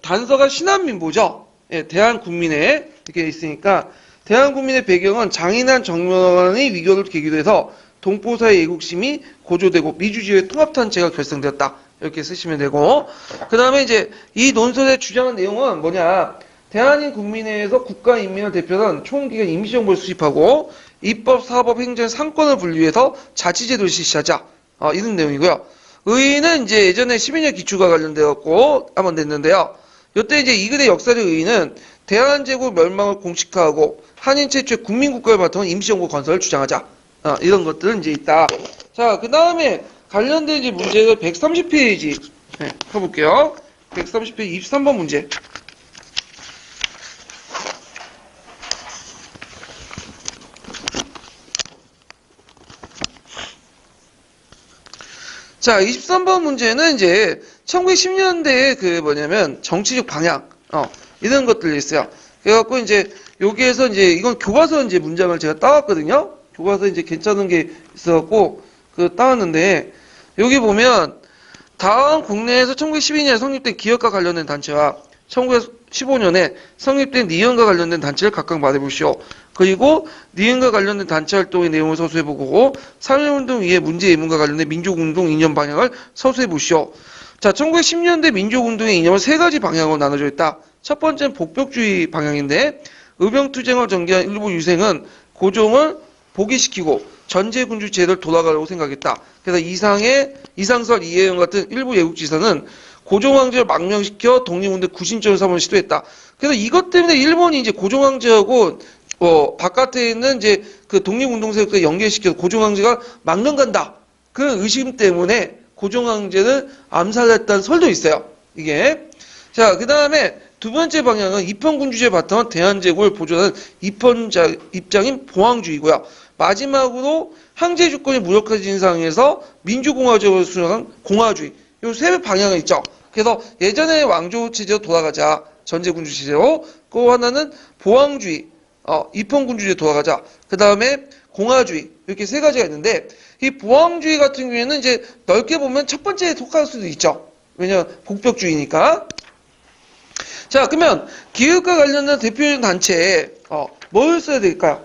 A: 단서가 신한민보죠. 예, 대한국민회. 이렇게 있으니까, 대한국민의 배경은 장인한 정면의 위교를 계기로 해서 동포사의 애국심이 고조되고 미주지의 통합단체가 결성되었다. 이렇게 쓰시면 되고, 그 다음에 이제 이 논설의 주장한 내용은 뭐냐. 대한인 국민회에서 국가인민을 대표한 총기관 임시정부를 수립하고 입법, 사법, 행정, 상권을 분리해서 자치제도를 실시하자. 이런 내용이고요. 의의는 이제 예전에 12년 기초가 관련되었고 한번 냈는데요. 이때 이제 이 글의 역사적 의의는 대한제국 멸망을 공식화하고 한인 최초의 국민국가를 바탕으로 임시정부 건설을 주장하자. 이런 것들은 이제 있다. 자, 그 다음에 관련된 이제 문제를 130페이지 펴볼게요. 130페이지 23번 문제. 자, 23번 문제는 이제 1910년대에 그 뭐냐면 정치적 방향, 이런 것들이 있어요. 그래갖고 이제 여기에서 이제 이건 교과서 이제 문장을 제가 따왔거든요. 교과서 이제 괜찮은 게 있어갖고 그 따왔는데 여기 보면 다음 국내에서 1912년에 성립된 기업과 관련된 단체와 1915년에 성립된 니은과 관련된 단체를 각각 말해보시오. 그리고 니은과 관련된 단체 활동의 내용을 서술해보고 3.1운동 이후의 문제 예문과 관련된 민족운동 이념 방향을 서술해보시오. 자, 1910년대 민족운동의 이념은 세 가지 방향으로 나눠져 있다. 첫 번째는 복벽주의 방향인데 의병투쟁을 전개한 일부 유생은 고종을 복위시키고 전제군주 제도를 돌아가려고 생각했다. 그래서 이상설, 이혜영 같은 일부 예국지사는 고종황제를 망명시켜 독립운동 구심점을 삼을 시도했다. 그래서 이것 때문에 일본이 이제 고종황제하고 바깥에 있는 이제 그 독립운동세력과 연계시켜서 고종황제가 망명 간다. 그런 의심 때문에 고종황제를 암살했다는 설도 있어요. 이게. 자, 그 다음에 두 번째 방향은 입헌군주제 바탕은 대한제국을 보존하는 입장인 보왕주의고요. 마지막으로 황제 주권이 무력화진 상황에서 민주공화제로 수행한 공화주의. 요 세 방향이 있죠. 그래서 예전에 왕조 체제로 돌아가자. 전제군주 체제로. 그 하나는 보왕주의, 입헌군주제 돌아가자. 그 다음에 공화주의. 이렇게 세 가지가 있는데 이 보왕주의 같은 경우에는 이제 넓게 보면 첫 번째에 속할 수도 있죠. 왜냐면 복벽주의니까. 자, 그러면 기획과 관련된 대표적인 단체에 뭘 써야 될까요?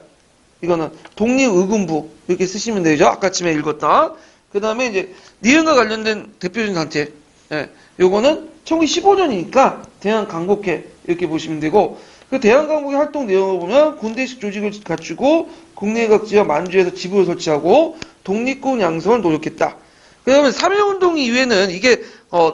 A: 이거는 독립의금부 이렇게 쓰시면 되죠. 아까쯤에 읽었던. 그 다음에 이제 니은과 관련된 대표적인 단체. 요거는 1915년이니까 대한강복회 이렇게 보시면 되고 그 대한강복회 활동 내용을 보면 군대식 조직을 갖추고 국내 각지와 만주에서 지부를 설치하고 독립군 양성을 노력했다. 그 다음에 3.1운동 이후에는 이게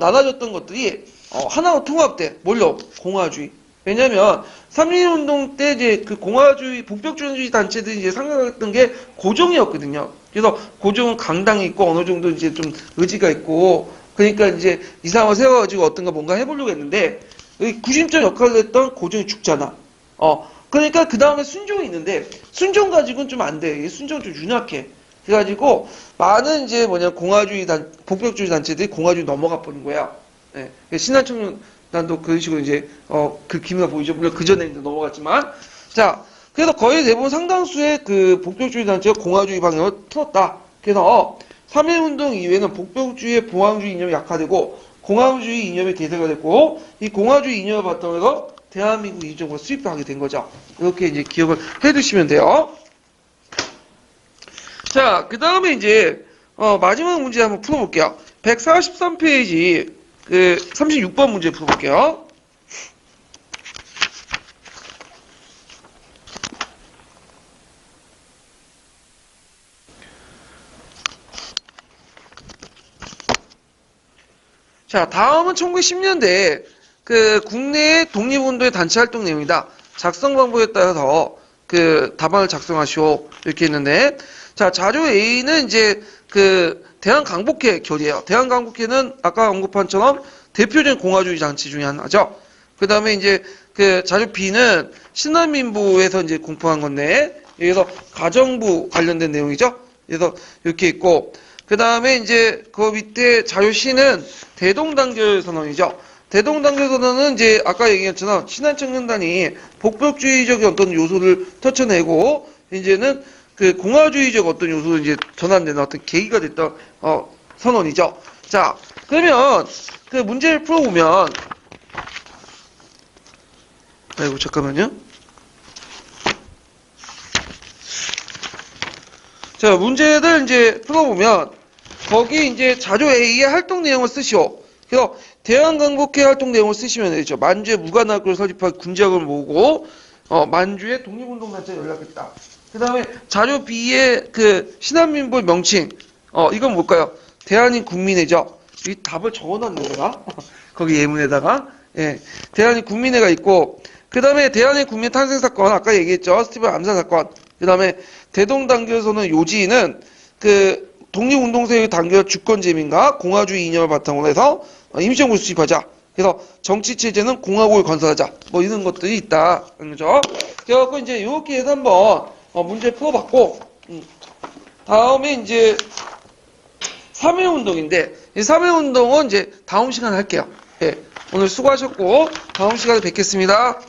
A: 나눠졌던 것들이 하나로 통합돼. 뭘로? 공화주의. 왜냐면 3.1운동 때 이제 그 공화주의, 복벽주의 단체들이 이제 생각했던 게 고종이었거든요. 그래서 고종은 강당이 있고 어느 정도 이제 좀 의지가 있고 그러니까 이제 이상을 세워가지고 어떤가 뭔가 해보려고 했는데 이 구심점 역할을 했던 고종이 죽잖아. 그러니까 그 다음에 순종이 있는데 순종 가지고는 좀 안 돼. 순종은 좀 윤약해. 그래가지고 많은 이제 공화주의 복벽주의 단체들이 공화주의 넘어가 버린 거야. 예. 신한청년단도 그런 식으로 이제 그 기미가 보이죠. 물론 그 전에 이제 넘어갔지만 자 그래서 거의 대부분 상당수의 그 복벽주의 단체가 공화주의 방향을 틀었다. 그래서 3.1운동 이후에는 복벽주의의 봉황주의 이념이 약화되고 공화주의 이념이 대세가 됐고 이 공화주의 이념을 바탕으로 해서 대한민국 이쪽으로 수입하게 된 거죠. 이렇게 이제 기억을 해두시면 돼요. 자, 그 다음에 이제 마지막 문제 한번 풀어볼게요. 143페이지 그 36번 문제 풀어볼게요. 자, 다음은 1910년대 그 국내 독립운동의 단체 활동 내용이다. 작성 방법에 따라서 그 답안을 작성하시오. 이렇게 했는데, 자, 자료 A는 이제 그 대한강복회 결이에요. 대한강복회는 아까 언급한처럼 대표적인 공화주의 단체 중에 하나죠. 그 다음에 이제 그 자료 B는 신한민부에서 이제 공포한 건데, 여기서 가정부 관련된 내용이죠. 그래서 이렇게 있고, 그 다음에 이제 그 밑에 자료 C는 대동단결 선언이죠. 대동단결 선언은 이제 아까 얘기했잖아. 신한청년단이 복벽주의적 어떤 요소를 터쳐내고 이제는 그 공화주의적 어떤 요소를 이제 전환되는 어떤 계기가 됐던 선언이죠. 자, 그러면 그 문제를 풀어보면 아이고 잠깐만요. 자, 문제를 이제 풀어보면 거기 이제 자료 A의 활동 내용을 쓰시오. 그래서 대한강복회 활동 내용을 쓰시면 되죠. 만주에 무관학교를 설립한 군작을 모으고 만주에 독립운동단체에 연락했다. 그 다음에 자료 B의 그 신한민부 명칭 이건 뭘까요? 대한인 국민회죠. 이 답을 적어놨네 내가 거기 예문에다가 대한인 국민회가 있고 그 다음에 대한인 국민 탄생 사건 아까 얘기했죠. 스티븐 암살 사건. 그 다음에 대동단결선언 요지는 그 독립운동세의 단결 주권재민과 공화주의 이념을 바탕으로 해서 임시정부를 수립하자. 그래서 정치체제는 공화국을 건설하자. 뭐 이런 것들이 있다. 그죠? 그래갖고 이제 이렇게 해서 한번 문제 풀어봤고, 다음에 이제 3.1운동인데, 이 3.1운동은 이제 다음 시간에 할게요. 예. 오늘 수고하셨고, 다음 시간에 뵙겠습니다.